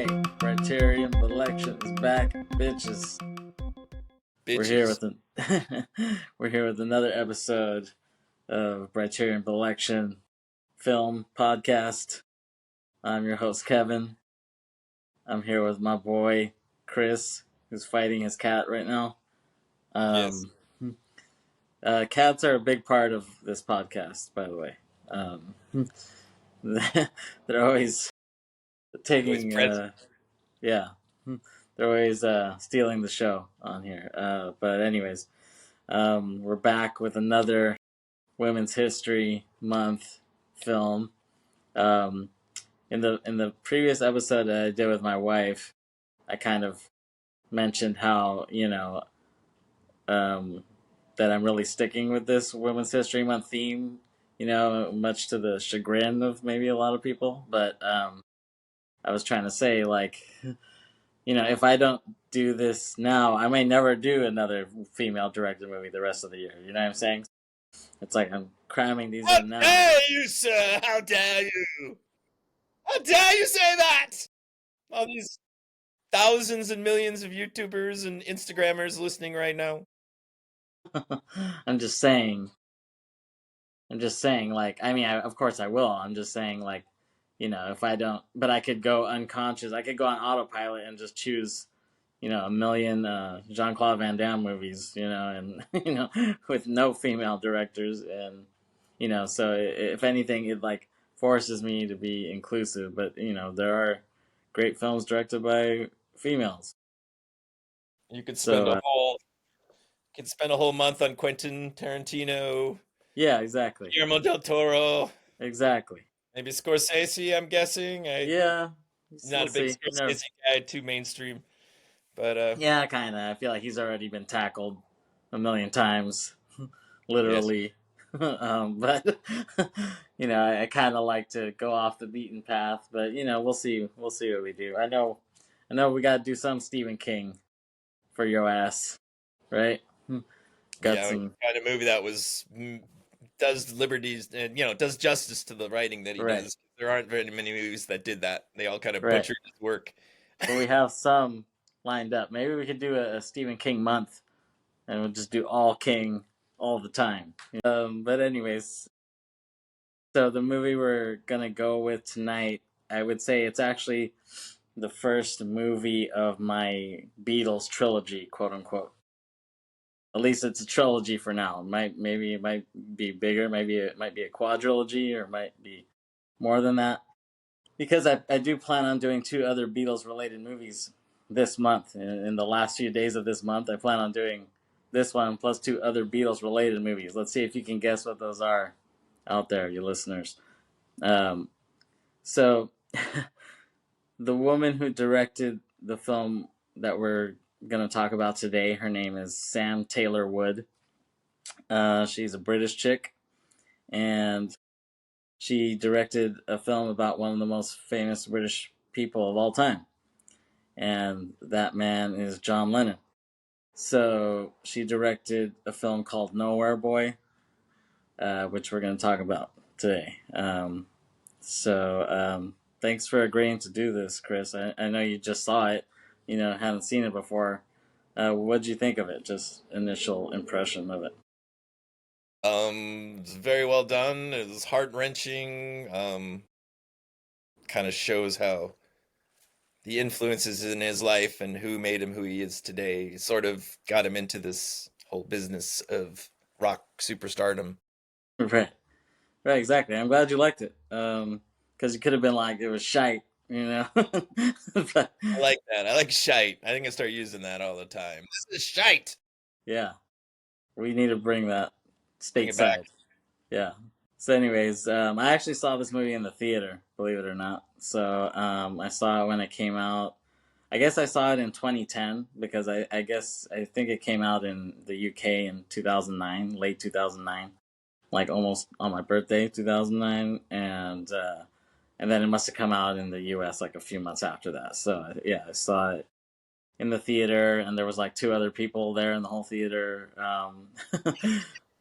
right, Briterion Bollection is back, bitches. We're here with we're here with another episode of Briterion Bollection film podcast. I'm your host Kevin. I'm here with my boy Kris, who's fighting his cat right now. Yes. Cats are a big part of this podcast, by the way. They're always taking, yeah, they're always stealing the show on here. But anyways, we're back with another Women's History Month film. In the previous episode that I did with my wife, I kind of mentioned how that I'm really sticking with this Women's History Month theme. Much to the chagrin of maybe a lot of people, but I was trying to say, like, if I don't do this now, I may never do another female directed movie the rest of the year. You know what I'm saying? It's like I'm cramming these in now. How dare you, sir? How dare you? How dare you say that? All these thousands and millions of YouTubers and Instagrammers listening right now. I'm just saying, like, I mean, of course I will. I'm just saying, like, if I don't, but I could go unconscious. I could go on autopilot and just choose, a million Jean-Claude Van Damme movies, and, with no female directors. And, so if anything, it, like, forces me to be inclusive. But, there are great films directed by females. You could spend a whole month on Quentin Tarantino. Yeah, exactly. Guillermo del Toro. Exactly. Maybe Scorsese, I'm guessing. Yeah. Not a big Scorsese guy, too mainstream. But yeah, kind of. I feel like he's already been tackled a million times, literally. Yes. But I kind of like to go off the beaten path. But we'll see. We'll see what we do. I know. We got to do some Stephen King for your ass, right? Got some kind of movie that does liberties and does justice to the writing that he does. There aren't very many movies that did that. They all kind of butchered his work. But we have some lined up. Maybe we could do a Stephen King month, and we'll just do all King all the time. But anyways, so the movie we're gonna go with tonight, I would say it's actually the first movie of my Beatles trilogy, quote unquote. At least it's a trilogy for now. Maybe it might be bigger. Maybe it might be a quadrilogy, or it might be more than that. Because I do plan on doing 2 other Beatles-related movies this month. In the last few days of this month, I plan on doing this one plus 2 other Beatles-related movies. Let's see if you can guess what those are out there, you listeners. So, the woman who directed the film that we're going to talk about today, her name is Sam Taylor Wood. She's a British chick, and she directed a film about one of the most famous British people of all time. And that man is John Lennon. So she directed a film called Nowhere Boy, which we're going to talk about today. Thanks for agreeing to do this, Kris. I know you just saw it, hadn't seen it before. What did you think of it? Just initial impression of it. It's very well done. It was heart-wrenching. Kind of shows how the influences in his life and who made him who he is today sort of got him into this whole business of rock superstardom. Right, exactly. I'm glad you liked it. Because you could have been like, it was shite, but... I like that. I like shite. I think I start using that all the time. This is shite. Yeah. We need to bring that stateside. Yeah. So anyways, I actually saw this movie in the theater, believe it or not. So I saw it when it came out. I guess I saw it in 2010 because I think it came out in the UK in 2009, late 2009, like almost on my birthday, 2009, and then it must have come out in the US like a few months after that. So yeah, I saw it in the theater, and there was like 2 other people there in the whole theater.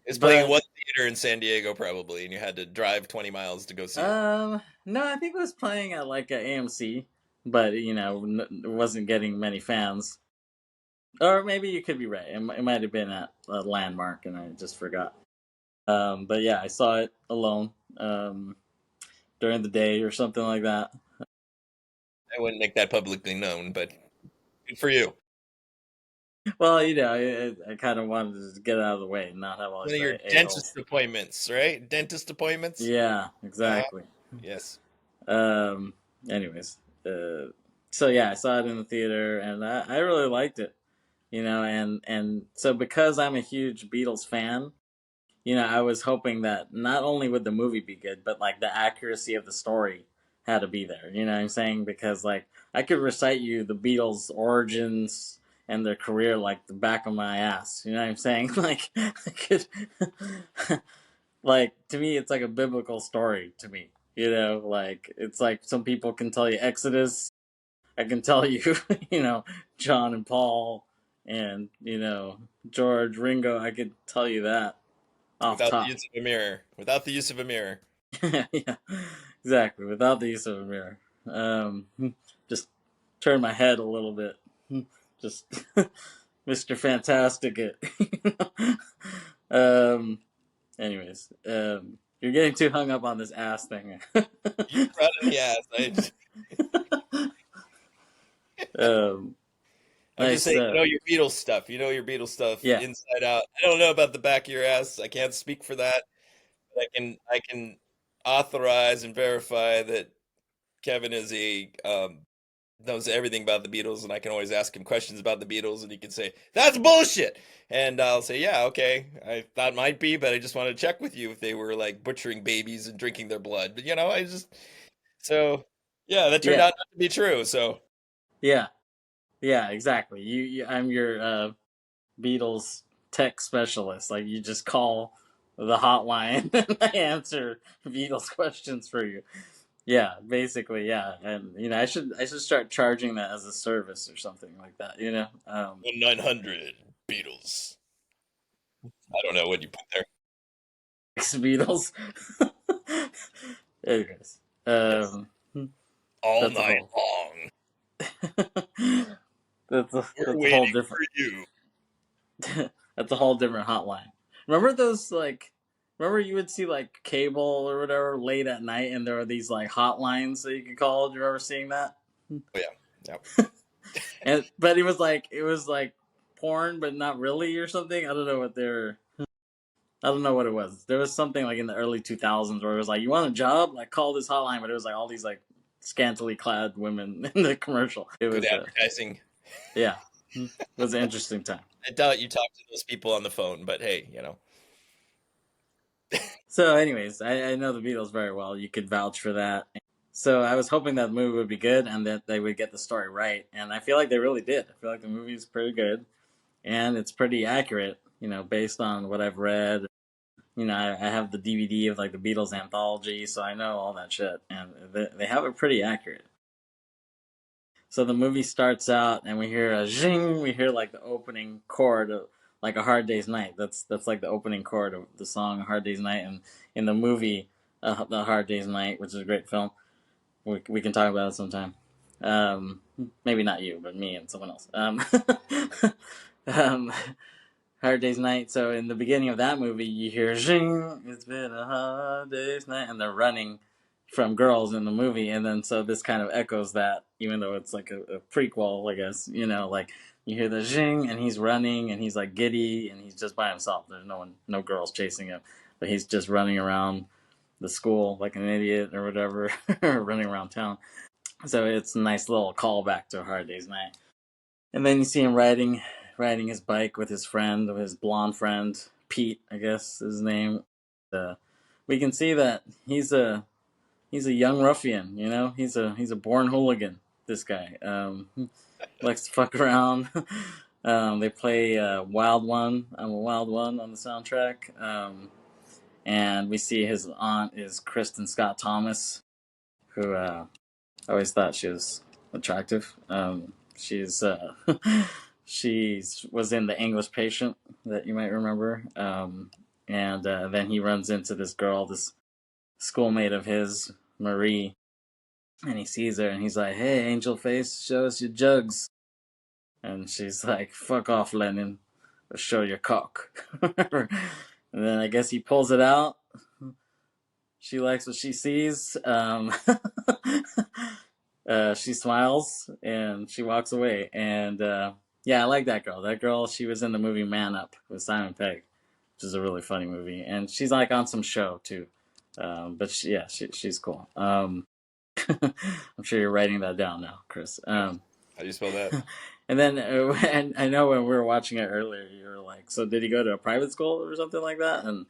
It's playing in one theater in San Diego, probably, and you had to drive 20 miles to go see it. No, I think it was playing at like an AMC but it wasn't getting many fans. Or maybe you could be right. It might have been at a Landmark, and I just forgot. But yeah, I saw it alone during the day or something like that. I wouldn't make that publicly known, but good for you. Well, I kind of wanted to get it out of the way and not have all One these of your dentist a-holes. appointments, right? Dentist appointments. Yeah, Uh, exactly. yes. Um, anyways, so yeah, I saw it in the theater, and I really liked it. And so because I'm a huge Beatles fan, I was hoping that not only would the movie be good, but like the accuracy of the story had to be there. You know what I'm saying? Because like I could recite you the Beatles' origins and their career like the back of my ass. You know what I'm saying? Like I could, like to me, it's like a biblical story to me. Like it's like some people can tell you Exodus. I can tell you, John and Paul and George Ringo. I could tell you that off Without the top. use of a mirror. Without the use of a mirror. Yeah, exactly. Without the use of a mirror, um, just turn my head a little bit. Just Mr. Fantastic. It. Anyways, you're getting too hung up on this ass thing. You brought in the ass. um, I'm just nice. saying, you know your Beatles stuff. You know your Beatles stuff Yeah, inside out. I don't know about the back of your ass. I can't speak for that. But I can authorize and verify that Kevin is a knows everything about the Beatles, and I can always ask him questions about the Beatles, and he can say that's bullshit, and I'll say yeah, okay, I thought it might be, but I just want to check with you if they were like butchering babies and drinking their blood. But I just so yeah, that turned yeah, out not to be true. So yeah, yeah. Exactly. I'm your Beatles tech specialist. Like you just call the hotline and I answer Beatles questions for you. Yeah, basically, yeah. And I should start charging that as a service or something like that. 900 Beatles. I don't know what you put there. Beatles. Anyways, Yes, um, all that's a night whole long. We're that's a whole waiting different for you. that's a whole different hotline. Remember those like remember you would see like cable or whatever late at night and there were these like hotlines that you could call. Do you remember seeing that? Oh yeah, yeah. And but it was like porn but not really or something. I don't know what it was. There was something like in the early 2000s where it was like, you want a job? Like call this hotline, but it was like all these like scantily clad women in the commercial. It Good was advertising. yeah. It was an interesting time. I doubt you talk to those people on the phone, but hey, So, anyways, I know the Beatles very well. You could vouch for that. So, I was hoping that the movie would be good and that they would get the story right. And I feel like they really did. I feel like the movie is pretty good and it's pretty accurate, based on what I've read. I have the DVD of like the Beatles anthology, so I know all that shit. And they have it pretty accurate. So the movie starts out and we hear a zing, we hear like the opening chord of like A Hard Day's Night. That's like the opening chord of the song A Hard Day's Night. And in the movie The Hard Day's Night, which is a great film, we can talk about it sometime. Maybe not you, but me and someone else. Um, Hard Day's Night. So in the beginning of that movie, you hear zing, it's been a hard day's night, and they're running from girls in the movie, and then so this kind of echoes that, even though it's like a prequel, I guess. Like you hear the zing, and he's running, and he's like giddy, and he's just by himself. There's no one, no girls chasing him, but he's just running around the school like an idiot or whatever, running around town. So it's a nice little callback to A Hard Day's Night. And then you see him riding his bike with his friend, with his blonde friend, Pete, I guess is his name. Uh, we can see that he's a young ruffian. He's a born hooligan. This guy likes to fuck around. They play "Wild One." I'm a Wild One on the soundtrack. And we see his aunt is Kristen Scott Thomas, who I always thought she was attractive. She's she's was in The English Patient that you might remember. And then he runs into this girl, this schoolmate of his, Marie, And he sees her and he's like, "Hey, angel face, show us your jugs." And she's like, "Fuck off, Lennon. Or show your cock." And then I guess he pulls it out. She likes what she sees. She smiles and she walks away. And yeah, I like that girl. That girl, she was in the movie Man Up with Simon Pegg, which is a really funny movie. And she's like on some show too. But she's cool. I'm sure you're writing that down now, Kris. How do you spell that? And then, and I know when we were watching it earlier, you were like, "So did he go to a private school or something like that?" And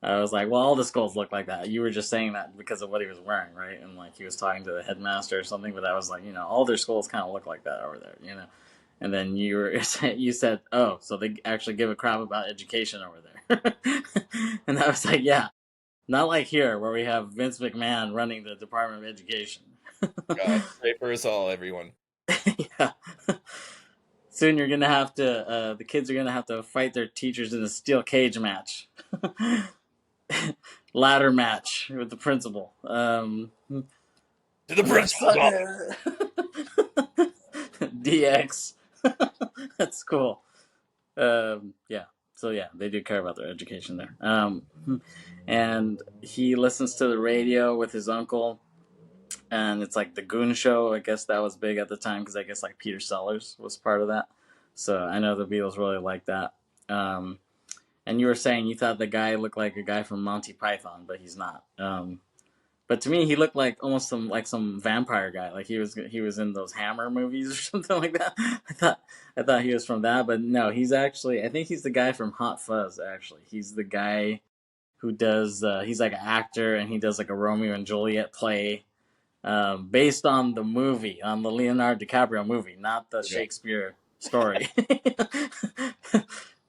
I was like, "Well, all the schools look like that." You were just saying that because of what he was wearing, right? And like he was talking to the headmaster or something. But I was like, all their schools kind of look like that over there. And then you said, "Oh, so they actually give a crap about education over there." And I was like, "Yeah, not like here where we have Vince McMahon running the Department of Education." God, pray for us all, everyone. Yeah. Soon you're gonna have to. The kids are gonna have to fight their teachers in a steel cage match, ladder match with the principal. To the principal's office. DX. That's cool. Yeah. So yeah, they do care about their education there. And he listens to the radio with his uncle, and it's like the Goon Show. I guess that was big at the time because I guess like Peter Sellers was part of that. So I know the Beatles really like that. And you were saying you thought the guy looked like a guy from Monty Python, but he's not. But to me, he looked like almost some vampire guy. Like he was in those Hammer movies or something like that. I thought he was from that, but no, he's actually. I think he's the guy from Hot Fuzz. Actually, he's the guy who does. He's like an actor, and he does like a Romeo and Juliet play, based on the movie, on the Leonardo DiCaprio movie, not the Shakespeare story.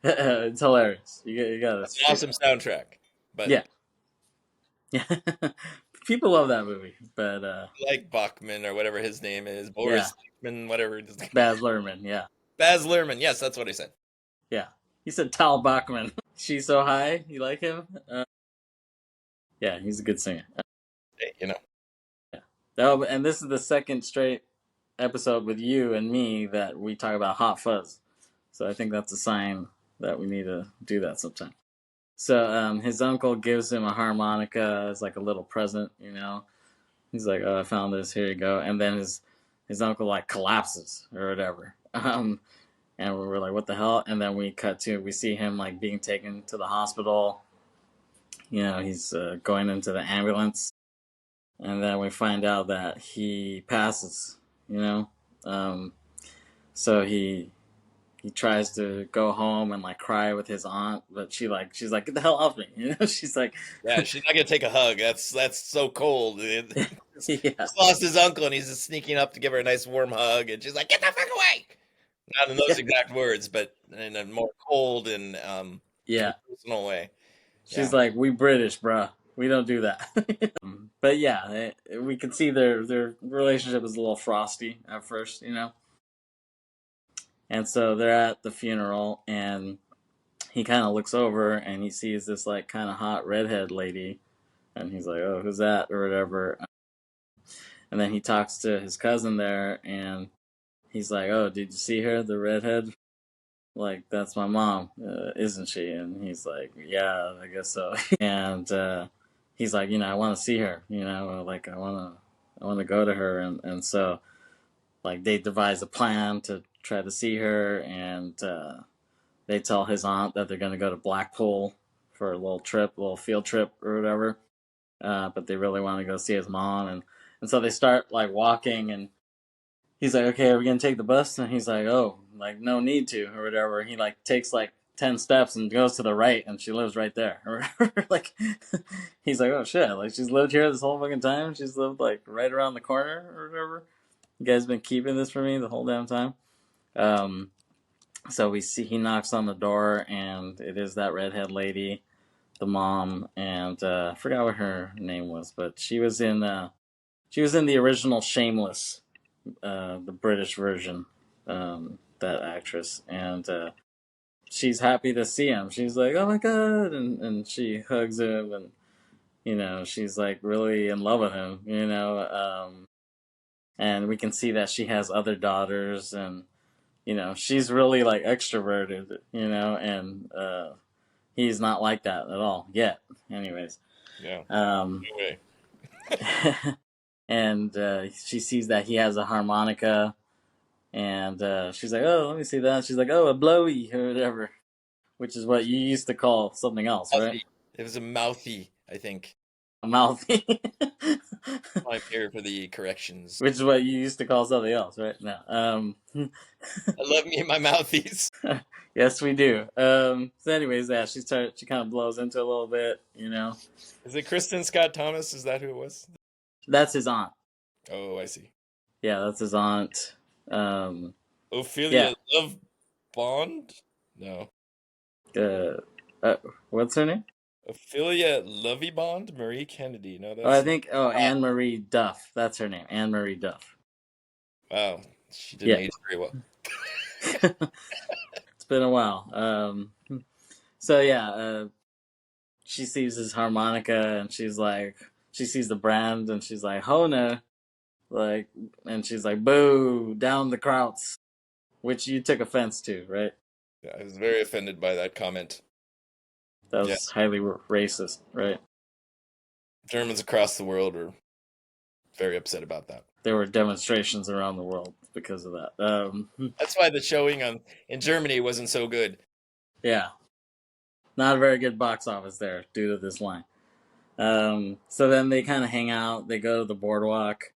It's hilarious. You got That's an awesome soundtrack. But yeah. Yeah. People love that movie, but like Bachman or whatever his name is, Boris Bachman, whatever. Baz Luhrmann, yeah. Baz Luhrmann. Yes, that's what I said. Yeah. He said Tal Bachman. She's So High. You like him? Yeah, he's a good singer. Hey, Yeah. Oh, and this is the second straight episode with you and me that we talk about Hot Fuzz. So I think that's a sign that we need to do that sometime. So his uncle gives him a harmonica as like a little present. He's like, "Oh, I found this. Here you go." And then his uncle like collapses or whatever. And we were like, "What the hell?" And then we see him like being taken to the hospital. He's going into the ambulance, and then we find out that he passes. Um, so he tries to go home and like cry with his aunt, but she's like, "Get the hell off me!" She's like, yeah, she's not gonna take a hug. That's so cold. He's "Yeah, lost his uncle, and he's just sneaking up to give her a nice warm hug, and she's like, "Get the fuck away!" Not in those yeah, exact words, but in a more cold and yeah." personal way. She's Yeah, like, "We British, bruh. We don't do that." But yeah, we can see their relationship is a little frosty at first. And so they're at the funeral, and he kind of looks over and he sees this like kind of hot redhead lady, and he's like, "Oh, who's that?" or whatever. And then he talks to his cousin there, and he's like, "Oh, did you see her, the redhead? Like, that's my mom, isn't she?" And he's like, "Yeah, I guess so." And he's like, "I want to see her. Like I want to go to her." And so like they devise a plan to try to see her, and they tell his aunt that they're going to go to Blackpool for a little field trip or whatever. But they really want to go see his mom, and so they start like walking, and he's like, "Okay, are we gonna take the bus?" And he's like, "Oh, like no need to," or whatever. He like takes like 10 steps and goes to the right, and she lives right there. Or like, he's like, "Oh shit! Like she's lived here this whole fucking time. She's lived like right around the corner or whatever. You guys been keeping this for me the whole damn time." Um, so we see he knocks on the door, and it is that redhead lady, the mom, and I forgot what her name was, but she was in the original Shameless, the British version, that actress, and she's happy to see him. She's like, "Oh my god," and she hugs him, and she's like really in love with him. and we can see that she has other daughters, and she's really like extroverted, and he's not like that at all yet. Anyways, Yeah. um, No way. and she sees that he has a harmonica, and she's like, "Oh, let me see that." She's like, "Oh, a blowy or whatever," which is what you used to call something else, right? Mouthy. It was a mouthy, I think. A mouthy, I'm here for the corrections. which is what you used to call something else, right? No. I love me and my mouthies. Yes, we do. So, anyways, yeah, she kind of blows into a little bit, Is it Kristen Scott Thomas? Is that who it was? That's his aunt. Oh, I see. Yeah, that's his aunt. Um, yeah. Ophelia Love Bond? No. Uh, uh, what's her name? Ophelia Lovey Bond? Marie Kennedy. No, Oh, I that's think. Oh, Anne Marie Duff. That's her name. Anne Marie Duff. wow. She didn't Yeah. age very well. It's been a while. So yeah, she sees his harmonica, and she sees the brand, and she's like, "Hona," like, and she's like, "Boo, down the Krauts," which you took offense to, right? Yeah, I was very offended by that comment. That was Yes, highly racist, right? Germans across the world were very upset about that. There were demonstrations around the world because of that. That's why the showing in Germany wasn't so good. Yeah, not a very good box office there due to this line. So then they kind of hang out. They go to the boardwalk,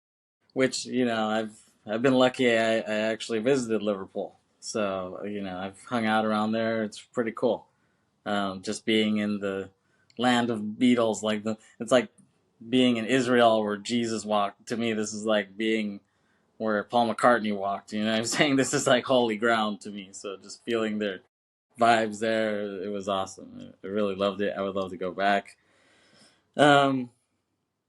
which I've been lucky. I actually visited Liverpool, so I've hung out around there. It's pretty cool. Just being in the land of Beatles, it's like being in Israel where Jesus walked. To me, this is like being where Paul McCartney walked. You know what I'm saying? This is like holy ground to me. So just feeling their vibes there, it was awesome. I really loved it. I would love to go back. Um,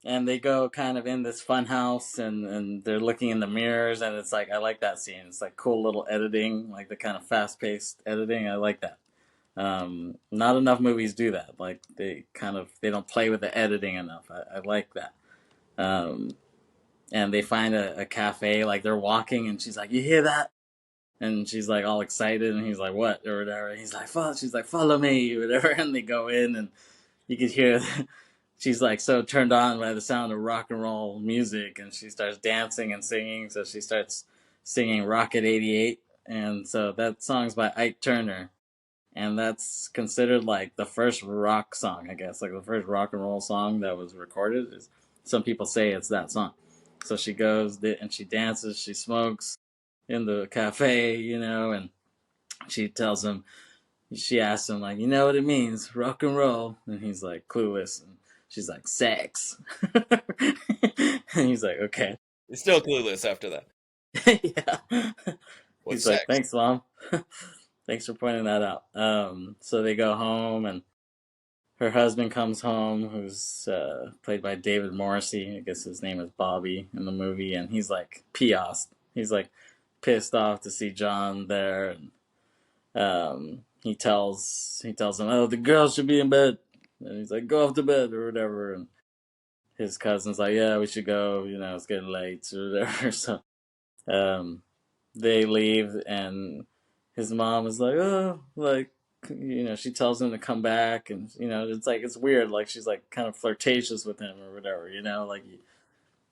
and they go kind of in this fun house, and they're looking in the mirrors, and it's like, I like that scene. It's like cool little editing, like the kind of fast paced editing. I like that. Not enough movies do that. Like they don't play with the editing enough. I like that. Um, and they find a cafe, like they're walking, and she's like, "You hear that?" And she's like all excited, and he's like, "What?" or whatever. And he's like, "Follow." She's like, "Follow me," or whatever. And they go in, and you could hear. She's like so turned on by the sound of rock and roll music, and she starts dancing and singing. So she starts singing "Rocket '88," and so that song's by Ike Turner, and that's considered like the first rock song, I guess, like the first rock and roll song that was recorded. Some people say it's that song. So she goes and she dances, she smokes in the cafe, and she asks him, like, "You know what it means, rock and roll?" And he's like, clueless. And she's like, "Sex." And he's like, "Okay." He's still clueless after that. Yeah. What's He's like, sex? "Thanks, Mom." Thanks for pointing that out. So they go home, and her husband comes home, who's played by David Morrissey. I guess his name is Bobby in the movie, and he's like pissed. He's like pissed off to see John there, and he tells him, "Oh, the girls should be in bed," and he's like, "Go off to bed," or whatever. And his cousin's like, "Yeah, we should go. It's getting late," or whatever. So um, they leave, and his mom is like, "Oh, like." She tells him to come back, and it's like, it's weird. Like, she's like kind of flirtatious with him or whatever. Like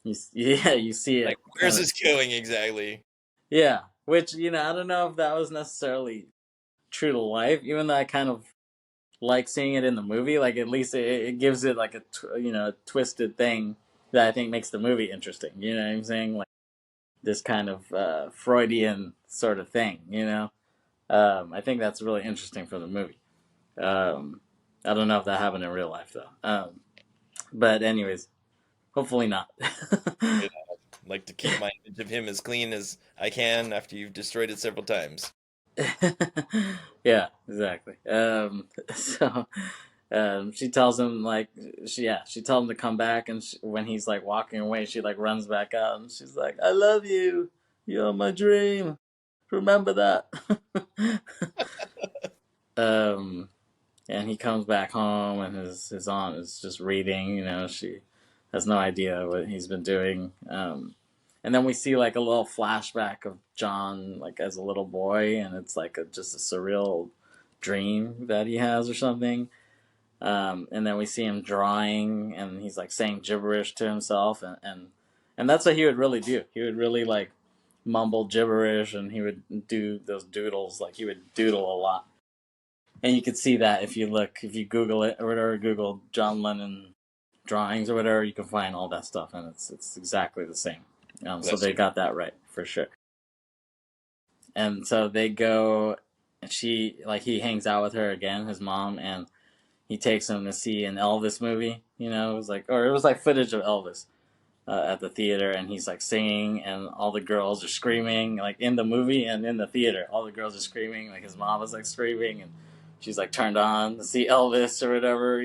yeah, you see Like, it where's kind of. this going exactly? Yeah, which I don't know if that was necessarily true to life, even though I kind of like seeing it in the movie. Like, at least it gives it like a twisted thing that I think makes the movie interesting. You know what I'm saying? Like this kind of Freudian sort of thing. I think that's really interesting for the movie. Um, I don't know if that happened in real life though. But anyways, hopefully not. I'd like to keep my image of him as clean as I can after you've destroyed it several times. Yeah, exactly. So she tells him, like, she tells him to come back, and when he's like walking away, she like runs back out, and she's like, "I love you. You're my dream. Remember that." um, and he comes back home, and his aunt is just reading. She has no idea what he's been doing. And then we see like a little flashback of John like as a little boy, and it's like just a surreal dream that he has or something. And then we see him drawing, and he's like saying gibberish to himself, and that's what he would really do. He would really like mumble gibberish, and he would do those doodles. Like he would doodle a lot, and you could see that if you Google it or whatever, Google John Lennon drawings or whatever, you can find all that stuff, and it's exactly the same. So they got that right for sure. And so they go, and he hangs out with her again, his mom, and he takes him to see an Elvis movie. It was like footage of Elvis at the theater, and he's like singing, and all the girls are screaming, like in the movie and in the theater. All the girls are screaming, like his mom was like screaming, and she's like turned on to see Elvis or whatever,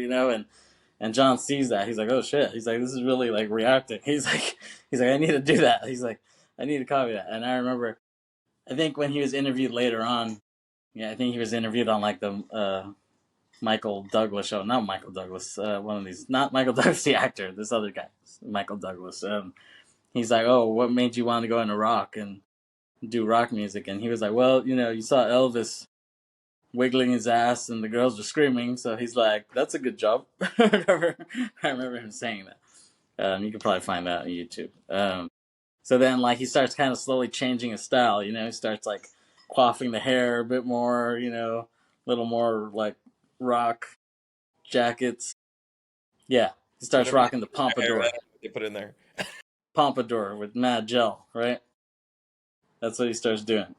and John sees that. He's like, oh shit. He's like, this is really like reacting. He's like, I need to do that. He's like, I need to copy that. And I remember, I think when he was interviewed later on, yeah, I think he was interviewed on like the Michael Douglas show. Not Michael Douglas, one of these. Not Michael Douglas, the actor. This other guy, Michael Douglas. He's like, oh, what made you want to go into rock and do rock music? And he was like, well, you saw Elvis wiggling his ass and the girls were screaming, so he's like, that's a good job. I remember him saying that. You can probably find that on YouTube. So then like he starts kind of slowly changing his style. He starts like quaffing the hair a bit more, a little more like rock jackets. Yeah, he starts Whatever rocking the pompadour. they put in there. Pompadour with mad gel, right? That's what he starts doing.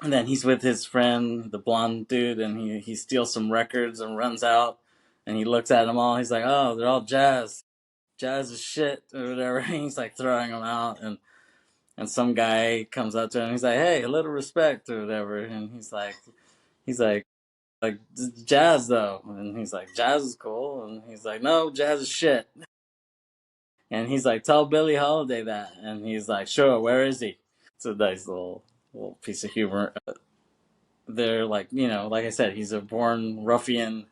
And then he's with his friend, the blonde dude, and he steals some records and runs out. And he looks at them all. He's like, oh, they're all jazz. Jazz is shit, or whatever. He's like throwing them out. And some guy comes up to him. He's like, hey, a little respect, or whatever. And he's like, jazz, though. And he's like, jazz is cool. And he's like, no, jazz is shit. And he's like, tell Billie Holiday that. And he's like, sure, where is he? It's a nice little piece of humor. They're like, like I said, he's a born ruffian.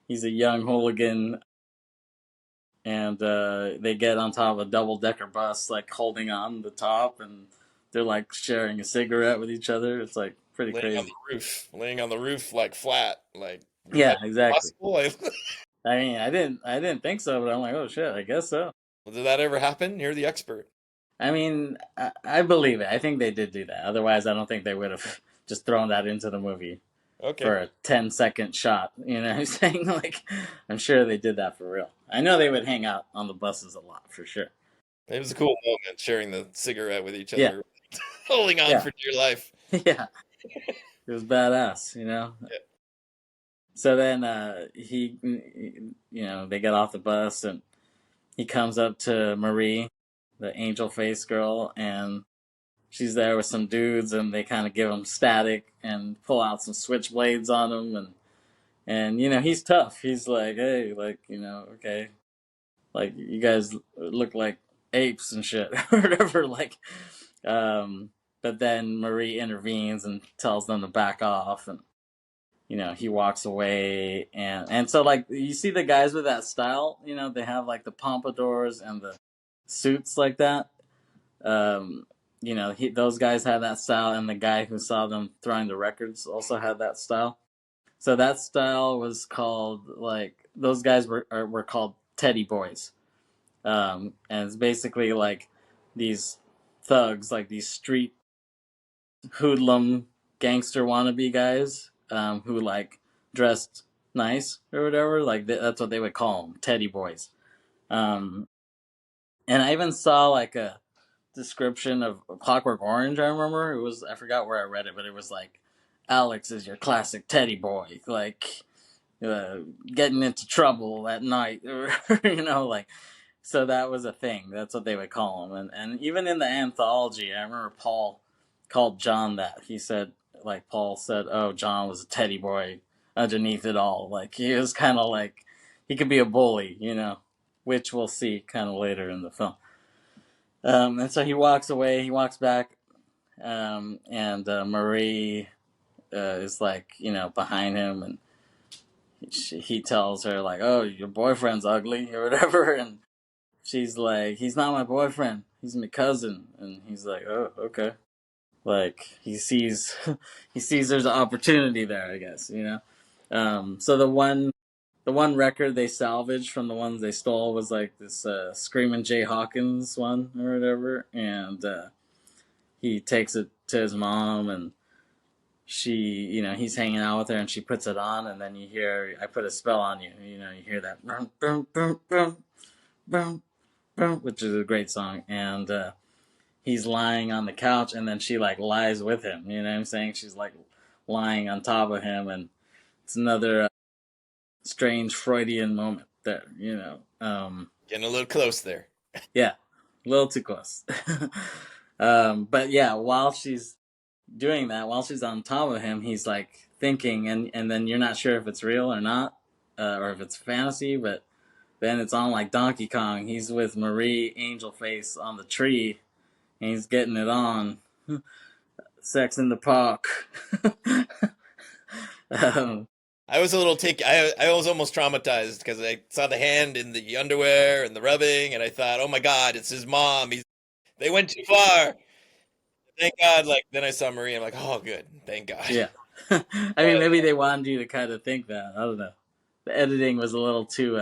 He's a young hooligan. And they get on top of a double-decker bus, like holding on the top. And they're like sharing a cigarette with each other. It's like pretty crazy. Laying on the roof like flat. Like, is Yeah, that exactly. possible? I mean, I didn't think so, but I'm like, oh shit, I guess so. Did that ever happen? You're the expert. I mean, I believe it. I think they did do that. Otherwise, I don't think they would have just thrown that into the movie Okay. for a 10-second shot. You know what I'm saying? Like, I'm sure they did that for real. I know they would hang out on the buses a lot, for sure. It was a cool moment sharing the cigarette with each Yeah, other, holding on yeah, for dear life. yeah. It was badass. Yeah. So then they get off the bus, and he comes up to Marie, the angel face girl, and she's there with some dudes, and they kind of give him static and pull out some switchblades on him, and he's tough. He's like, hey, like, okay, like you guys look like apes and shit or whatever. Like, but then Marie intervenes and tells them to back off, and he walks away, and so like you see the guys with that style, they have like the pompadours and the suits like that. Um, those guys had that style, and the guy who saw them throwing the records also had that style. So that style was called, like, those guys were called Teddy Boys, and it's basically like these thugs, like these street hoodlum gangster wannabe guys, who like dressed nice or whatever. Like that's what they would call them, Teddy Boys. Um, and I even saw like a description of Clockwork Orange. I remember I forgot where I read it, but it was like, Alex is your classic teddy boy, like getting into trouble at night, or like. So that was a thing. That's what they would call him, and even in the anthology, I remember Paul called John that. He said, like, Paul said, oh, John was a teddy boy underneath it all. Like he was kind of like, he could be a bully, which we'll see kind of later in the film. And so he walks away. He walks back, and Marie is like, behind him, and he tells her like, "Oh, your boyfriend's ugly" or whatever, and she's like, "He's not my boyfriend." he's my cousin, and he's like, oh, okay. Like he sees there's an opportunity there, I guess, you know. So the one record they salvaged from the ones they stole was like this Screamin' Jay Hawkins one or whatever, and he takes it to his mom, and she, you know, he's hanging out with her, and she puts it on, and then you hear, "I put a spell on you." You know, you hear that, boom, boom, boom, boom, boom, boom, which is a great song, and he's lying on the couch, and then she like lies with him. You know what I'm saying? She's like lying on top of him, and it's another strange Freudian moment there. You know, Getting a little close there. yeah, a little too close. But yeah, while she's doing that, while she's on top of him, he's like thinking, and then you're not sure if it's real or not, or if it's fantasy. But then it's on like Donkey Kong. He's with Marie Angel Face on the tree, and he's getting it on. Sex in the Park. um, I was a little I was almost traumatized because I saw the hand in the underwear and the rubbing, and I thought, oh my God, it's his mom. They went too far. Thank God. Like then I saw Marie. I'm like, oh, good. Thank God. yeah. I mean, maybe they wanted you to kind of think that. I don't know. The editing was a little too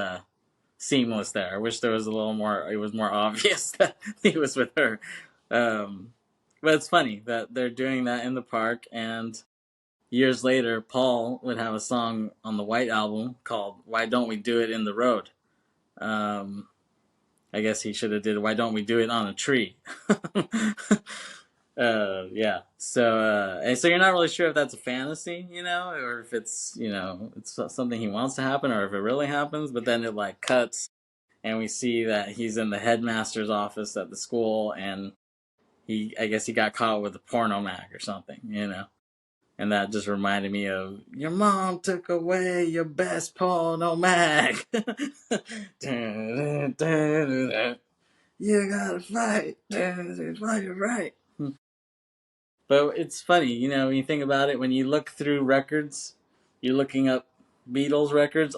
seamless there. I wish there was a little more. It was more obvious that he was with her. But it's funny that they're doing that in the park, and years later, Paul would have a song on the White Album called "Why Don't We Do It in the Road." I guess he should have did "Why Don't We Do It on a Tree." Yeah. So you're not really sure if that's a fantasy, you know, or if it's, you know, it's something he wants to happen, or if it really happens. But then it like cuts, and we see that he's in the headmaster's office at the school, and I guess he got caught with a porno mag or something, you know. And that just reminded me of your mom took away your best porno mag. You gotta fight. Why you're right. But it's funny, you know, when you think about it, when you look through records, you're looking up Beatles records.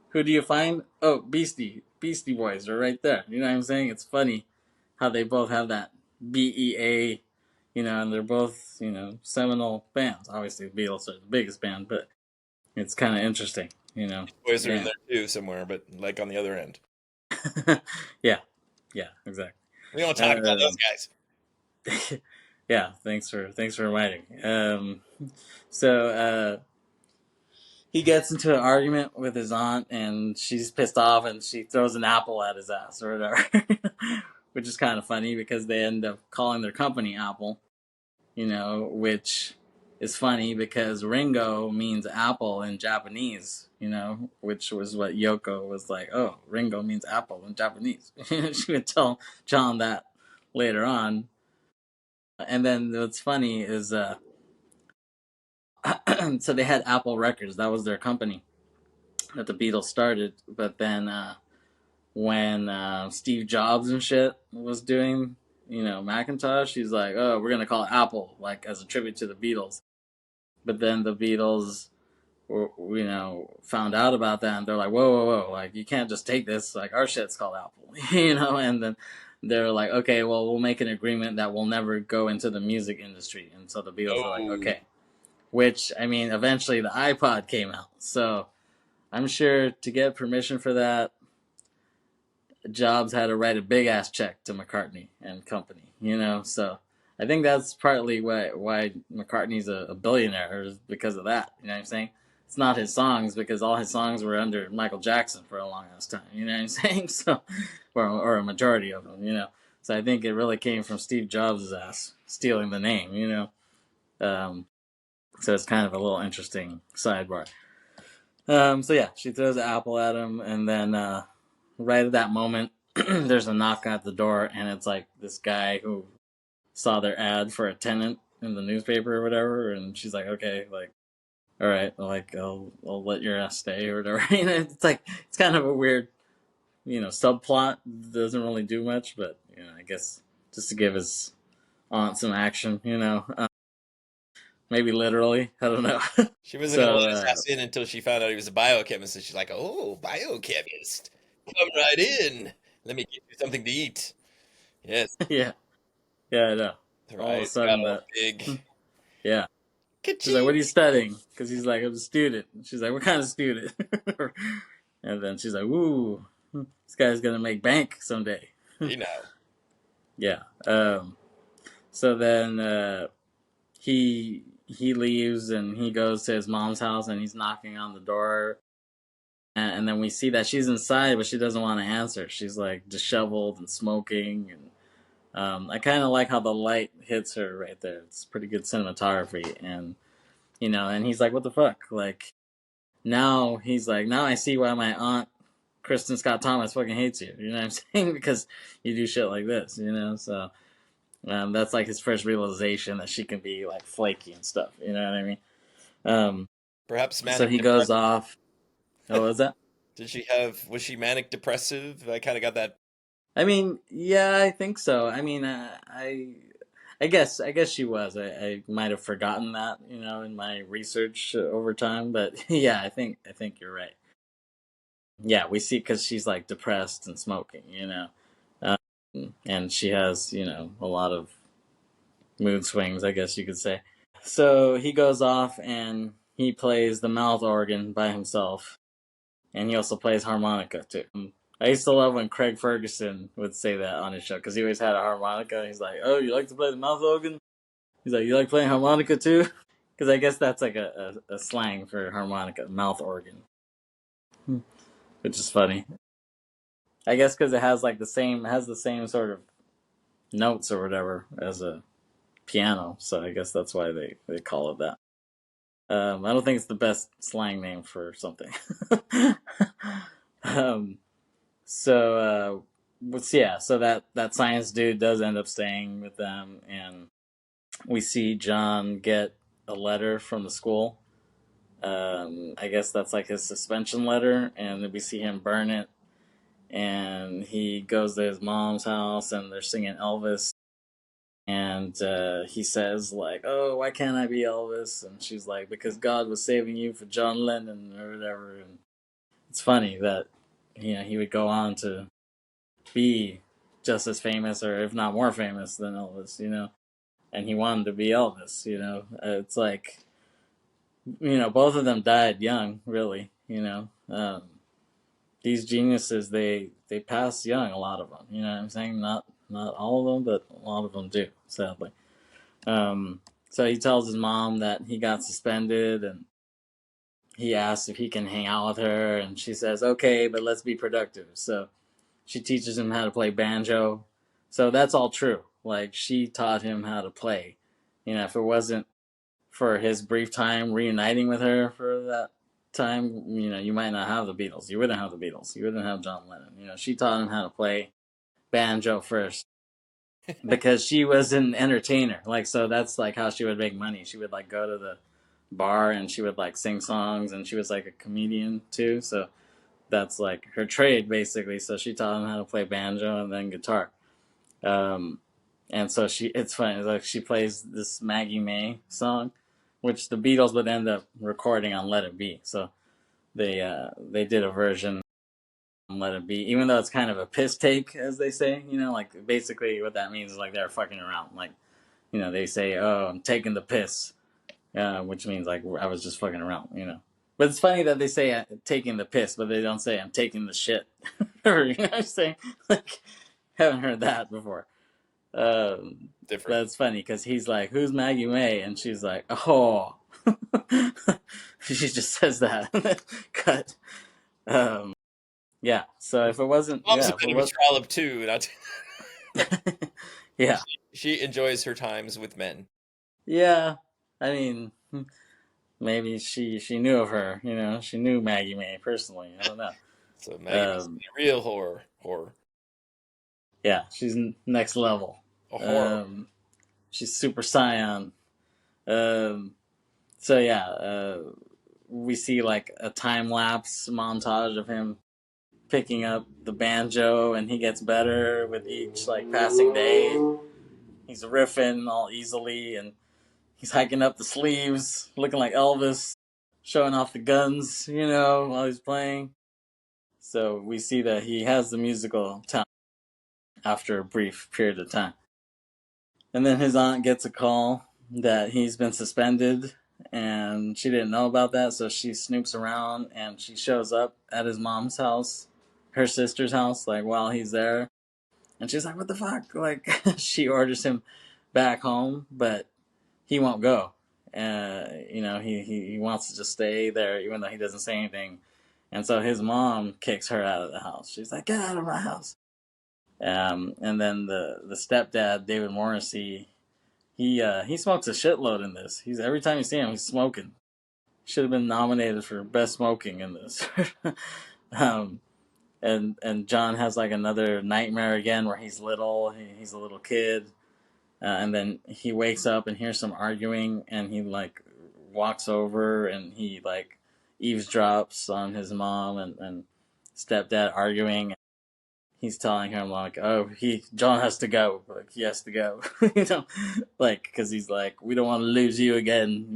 Who do you find? Oh, Beastie Boys are right there. You know what I'm saying? It's funny how they both have that BEA, you know, and they're both, you know, seminal bands. Obviously, the Beatles are the biggest band, but it's kind of interesting, you know. Boys are in Yeah. there too somewhere, but like on the other end. Yeah, yeah, exactly. We don't talk about those Um, guys. yeah, thanks for reminding me. So he gets into an argument with his aunt, and she's pissed off, and she throws an apple at his ass or whatever, which is kind of funny because they end up calling their company Apple, you know, which is funny because Ringo means apple in Japanese, you know, which was what Yoko was like. Oh, Ringo means apple in Japanese. She would tell John that later on. And then what's funny is, so they had Apple Records. That was their company that the Beatles started. But then when Steve Jobs and shit was doing, you know, Macintosh, he's like, oh, we're gonna call it Apple, like as a tribute to the Beatles. But then the Beatles, you know, found out about that, and they're like, whoa, whoa, whoa, like you can't just take this, like our shit's called Apple, you know. And then they're like, okay, well, we'll make an agreement that we'll never go into the music industry. And so the Beatles were like, Oh, okay. Which, I mean, eventually the iPod came out, so I'm sure to get permission for that, Jobs had to write a big ass check to McCartney and company, you know. So I think that's partly why McCartney's a billionaire, is because of that. You know what I'm saying? It's not his songs, because all his songs were under Michael Jackson for a long ass time. You know what I'm saying? So, or a majority of them, you know. So I think it really came from Steve Jobs' ass stealing the name, you know. So it's kind of a little interesting sidebar. So yeah, she throws an apple at him, and then right at that moment, there's a knock at the door, and it's like this guy who saw their ad for a tenant in the newspaper or whatever, and she's like, okay, like, all right, like I'll let your ass stay or whatever. You know, it's like it's kind of a weird, you know, subplot. Doesn't really do much, but you know, I guess just to give his aunt some action, you know, maybe literally, I don't know. she wasn't gonna So let us in until she found out he was a biochemist, and she's like, "Oh, biochemist, come right in. Let me get you something to eat." Yes, Yeah, yeah, I know. their All of a eyes got sudden, all that big. yeah. She's like, Ka-ching! "What are you studying?" Because he's like, "I'm a student." She's like, "What kind of student?" And then she's like, "Ooh, this guy's gonna make bank someday." You know. Yeah. So then he leaves and he goes to his mom's house and he's knocking on the door. And then we see that she's inside, but she doesn't want to answer. She's like disheveled and smoking. And I kind of like how the light hits her right there. It's pretty good cinematography. And, and he's like, what the fuck? Like, now he's like, now I see why my aunt, Kristen Scott Thomas, fucking hates you. You know what I'm saying? Because you do shit like this, So that's like his first realization that she can be like flaky and stuff. You know what I mean? Um, Perhaps so manic he goes depressive. off. Oh, what was that? Was she manic depressive? I kind of got that. I mean, yeah, I think so. I mean, I guess she was. I might have forgotten that, in my research over time. But yeah, I think you're right. Yeah, we see because she's like depressed and smoking, and she has, a lot of mood swings, I guess you could say. So he goes off and he plays the mouth organ by himself, and he also plays harmonica too. I used to love when Craig Ferguson would say that on his show because he always had a harmonica. He's like, "Oh, you like to play the mouth organ?" He's like, "You like playing harmonica too?" Because I guess that's like a slang for harmonica, mouth organ, which is funny. I guess because it has the same sort of notes or whatever as a piano, so I guess that's why they call it that. I don't think it's the best slang name for something. um, so that science dude does end up staying with them, and we see John get a letter from the school. I guess that's like his suspension letter, and then we see him burn it. And he goes to his mom's house, and they're singing Elvis. And he says like, "Oh, why can't I be Elvis?" And she's like, "Because God was saving you for John Lennon or whatever." And it's funny that he would go on to be just as famous, or if not more famous than Elvis. And he wanted to be Elvis. It's like both of them died young, really. These geniuses, they pass young. A lot of them. You know what I'm saying? Not all of them, but a lot of them do. Sadly. So he tells his mom that he got suspended, and he asks if he can hang out with her, and she says, "Okay, but let's be productive." So she teaches him how to play banjo. So that's all true. Like, she taught him how to play. If it wasn't for his brief time reuniting with her for that time, you might not have the Beatles. You wouldn't have the Beatles. You wouldn't have John Lennon. She taught him how to play banjo first because she was an entertainer. Like, so that's like how she would make money. She would like go to the bar and she would like sing songs, and she was like a comedian too. So that's like her trade basically. So she taught him how to play banjo and then guitar. Um, and so it's funny. It's like she plays this Maggie May song, which the Beatles would end up recording on Let It Be. So they did a version on Let It Be, even though it's kind of a piss take, as they say. Like basically what that means is like they're fucking around. Like they say, "Oh, I'm taking the piss," which means like I was just fucking around. But it's funny that they say taking the piss, but they don't say I'm taking the shit. Or, what I'm saying? Like, haven't heard that before. Different. But it's funny because he's like, "Who's Maggie May?" And she's like, "Oh." She just says that. Cut. Yeah. So if it wasn't, Mom's yeah, a if it bit of a was, trollop too. yeah, She enjoys her times with men. yeah. I mean, maybe she knew of her. She knew Maggie May personally. I don't know. So Maggie must Um, be a real horror, yeah, she's next level. a horror. Um, she's super scion. Um, so yeah, we see like a time lapse montage of him picking up the banjo, and he gets better with each like passing day. He's riffing all easily, and he's hiking up the sleeves, looking like Elvis, showing off the guns, while he's playing. So we see that he has the musical talent. after a brief period of time. And then his aunt gets a call that he's been suspended, and she didn't know about that, so she snoops around and she shows up at his mom's house, her sister's house, like while he's there. And she's like, "What the fuck?" Like, she orders him back home, but he won't go. He wants to just stay there, even though he doesn't say anything. And so his mom kicks her out of the house. She's like, "Get out of my house." And then the stepdad, David Morrissey, he smokes a shitload in this. He's every time you see him, he's smoking. Should have been nominated for best smoking in this. um, and John has like another nightmare again where he's little. He's a little kid, and then he wakes up and hears some arguing, and he like walks over and he like eavesdrops on his mom and stepdad arguing. He's telling him like, "Oh, John has to go. Like he has to go, like because he's like, we don't want to lose you again.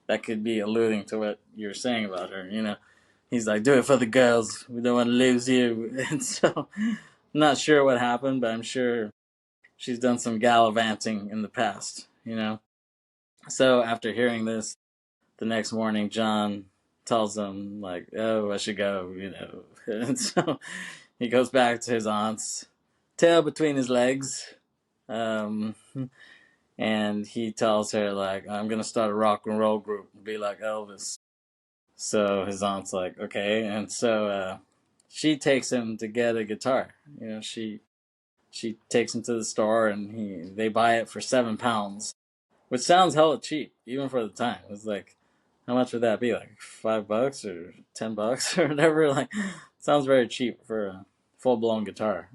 That could be alluding to what you're saying about her. He's like, do it for the girls. We don't want to lose you." And so, I'm not sure what happened, but I'm sure she's done some gallivanting in the past. So after hearing this, the next morning, John tells him like, "Oh, I should go." And so he goes back to his aunt's, tail between his legs, um, and he tells her like, "I'm gonna start a rock and roll group and be like Elvis." So his aunt's like, "Okay," and so she takes him to get a guitar. She takes him to the store and they buy it for £7, which sounds hella cheap even for the time. It's like, how much would that be? Like $5 or $10 or whatever. Like, sounds very cheap for a full blown guitar.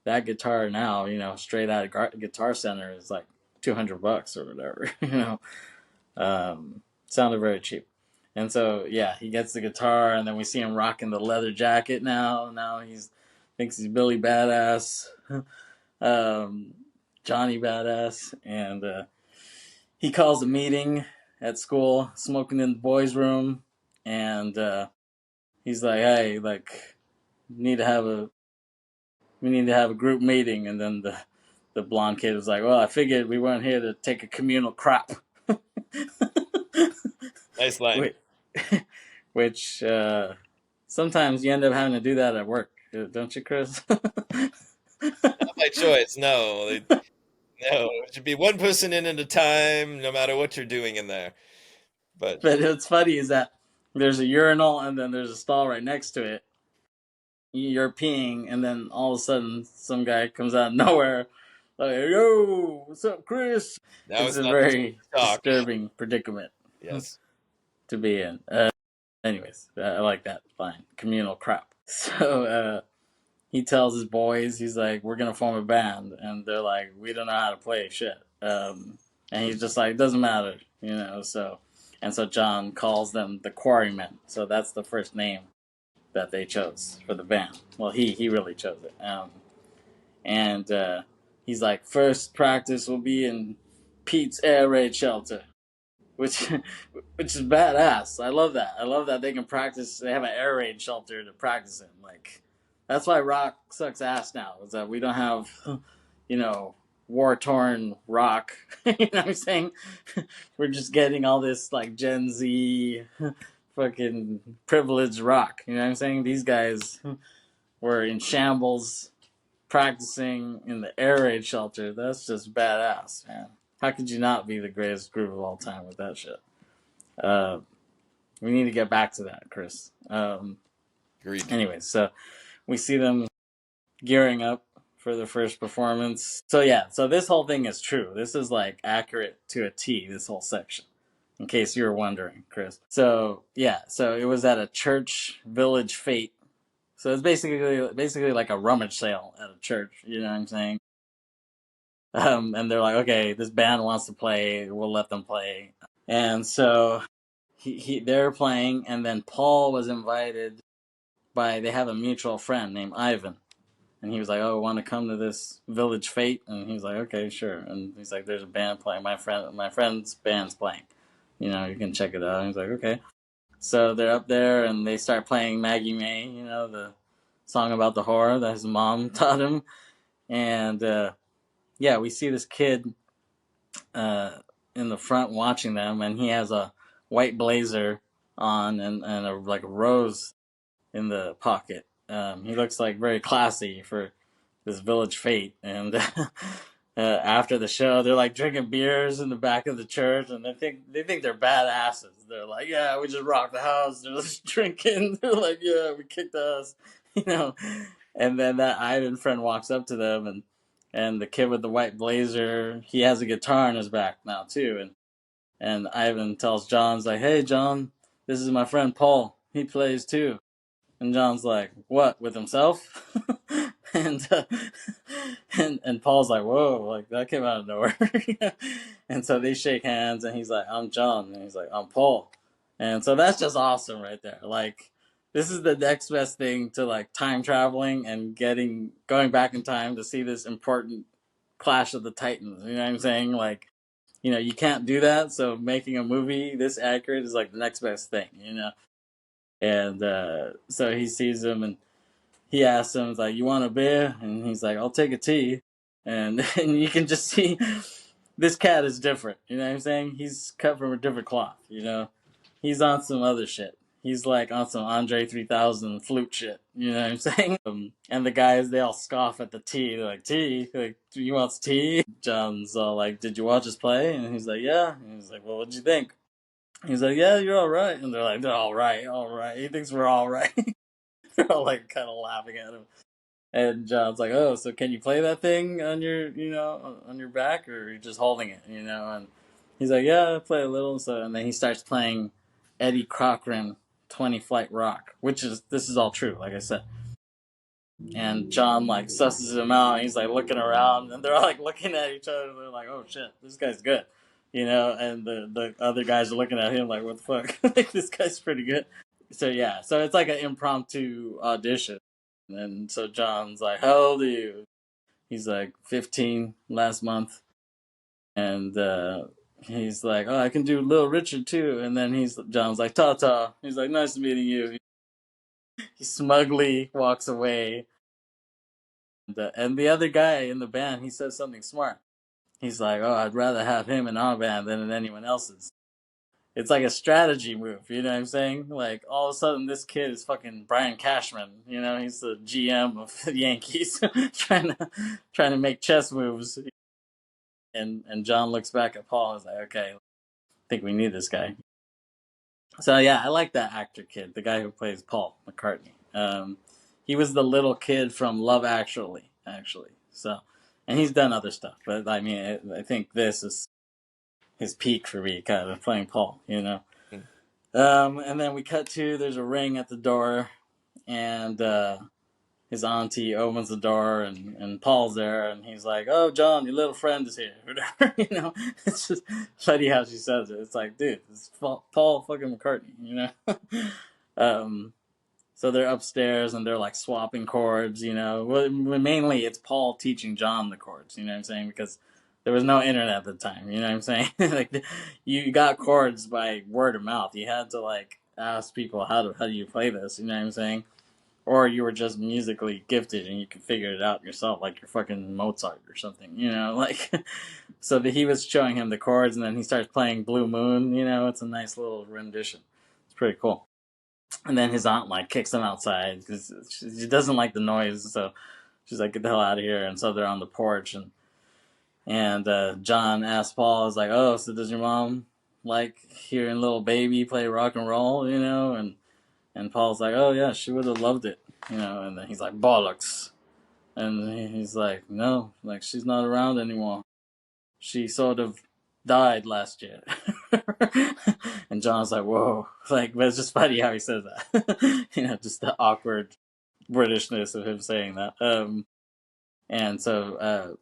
That guitar now, straight out of Guitar Center is like $200 or whatever. Sounded very cheap. And so yeah, he gets the guitar, and then we see him rocking the leather jacket. Now he's thinks he's Billy Badass, um, Johnny Badass, and he calls a meeting at school, smoking in the boys' room, and he's like, "Hey, like, we need to have a group meeting." And then the blonde kid was like, "Well, I figured we weren't here to take a communal crap." Nice line. Which sometimes you end up having to do that at work, don't you, Kris? Not my choice. No, no. It should be one person in at a time, no matter what you're doing in there. But But what's funny is that there's a urinal and then there's a stall right next to it. You're peeing, and then all of a sudden, some guy comes out of nowhere, like, "Yo, what's up, Kris?" now It's it's a not the very talk. disturbing predicament Yes. to be in. Anyways, I like that line, communal crap. So he tells his boys, he's like, "We're gonna form a band," and they're like, "We don't know how to play shit." And he's just like, "Doesn't matter. So John calls them the Quarrymen. So that's the first name that they chose for the band. Well, he really chose it. And he's like, "First practice will be in Pete's air raid shelter," which which is badass. I love that. I love that they can practice. They have an air raid shelter to practice in. Like, that's why rock sucks ass now. Is that we don't have, you know, war torn rock. You know what I'm saying? We're just getting all this like Gen Z, fucking privileged rock. You know what I'm saying? These guys were in shambles practicing in the air raid shelter. That's just badass, man. How could you not be the greatest group of all time with that shit? Uh, we need to get back to that, Kris. Agreed. Anyways, so we see them gearing up for the first performance. So yeah, so this whole thing is true. This is like accurate to a T, this whole section. In case you were wondering, Kris. So yeah, so it was at a church village fete. So it's basically like a rummage sale at a church, you know what I'm saying? And they're like, "Okay, this band wants to play, we'll let them play." And so they're playing, and then Paul was invited they have a mutual friend named Ivan. And he was like, "Oh, want to come to this village fete?" And he was like, "Okay, sure." And he's like, "There's a band playing. My friend's band's playing. You can check it out." And he's like, "Okay." So they're up there and they start playing Maggie May, the song about the horror that his mom taught him. And yeah, we see this kid uh, in the front watching them, and he has a white blazer on and a like a rose in the pocket. He looks like very classy for this village fete. And after the show, they're like drinking beers in the back of the church, and they think they're badasses. They're like, yeah, we just rocked the house. They're just drinking. They're like, yeah, we kicked ass, you know. And then that Ivan friend walks up to them, and the kid with the white blazer, he has a guitar on his back now too, and Ivan tells John's like, hey John, this is my friend Paul. He plays too. And John's like, what, with himself? and, and Paul's like, whoa, like that came out of nowhere. And so they shake hands, and he's like, I'm John. And he's like, I'm Paul. And so that's just awesome right there. Like, this is the next best thing to like time traveling and going back in time to see this important clash of the Titans. You know what I'm saying? Like, you can't do that. So making a movie this accurate is like the next best thing. And so he sees him, and he asks him, like, you want a beer? And he's like, I'll take a tea. And, and you can just see this cat is different. You know what I'm saying? He's cut from a different cloth. He's on some other shit. He's like on some Andre 3000 flute shit. You know what I'm saying? And the guys, they all scoff at the tea. They're like, tea? Like, you want tea? John's all like, did you watch us play? And he's like, yeah. And he's like, well, what'd you think? He's like, yeah, you're all right. And they're like, they're all right, all right. He thinks we're all right. They're all like kind of laughing at him. And John's like, oh, so can you play that thing on your back, or are you just holding it? And he's like, yeah, I play a little. So, and then he starts playing Eddie Cochran 20 Flight Rock, this is all true, like I said. And John like susses him out, and he's like looking around, and they're all like looking at each other. They're like, oh shit, this guy's good. And the other guys are looking at him like, what the fuck? Like, this guy's pretty good. So yeah, so it's like an impromptu audition. And so John's like, how old are you? He's like 15 last month. And he's like, oh, I can do Little Richard too. And then John's like, ta ta. He's like, nice meeting you. He smugly walks away. And the other guy in the band, he says something smart. He's like, oh, I'd rather have him in our band than in anyone else's. It's like a strategy move, you know what I'm saying? Like, all of a sudden, this kid is fucking Brian Cashman. He's the GM of the Yankees, trying to make chess moves. And John looks back at Paul and is like, okay, I think we need this guy. So yeah, I like that actor kid, the guy who plays Paul McCartney. He was the little kid from Love Actually, actually. So, and he's done other stuff, but I mean, I think this is his peak for me, kind of playing Paul. Mm. And then we cut to, there's a ring at the door, and his auntie opens the door, and Paul's there, and he's like, oh, John, your little friend is here. It's just funny how she says it. It's like, dude, it's Paul fucking McCartney. um, so they're upstairs, and they're like swapping chords. Well, mainly it's Paul teaching John the chords, you know what I'm saying? Because there was no internet at the time, you know what I'm saying? Like, you got chords by word of mouth. You had to like ask people, how do you play this, you know what I'm saying? Or you were just musically gifted and you could figure it out yourself, like you're fucking Mozart or something. Like, so he was showing him the chords, and then he starts playing Blue Moon. It's a nice little rendition. It's pretty cool. And then his aunt like kicks him outside because she doesn't like the noise, so she's like, get the hell out of here. And so they're on the porch, and John asks Paul, is like, oh, so does your mom like hearing little baby play rock and roll? And Paul's like, oh yeah, she would have loved it. And then he's like, bollocks. And he's like, no, like, she's not around anymore. She sort of died last year. And John's like, whoa. Like, but it's just funny how he says that. Just the awkward Britishness of him saying that. And so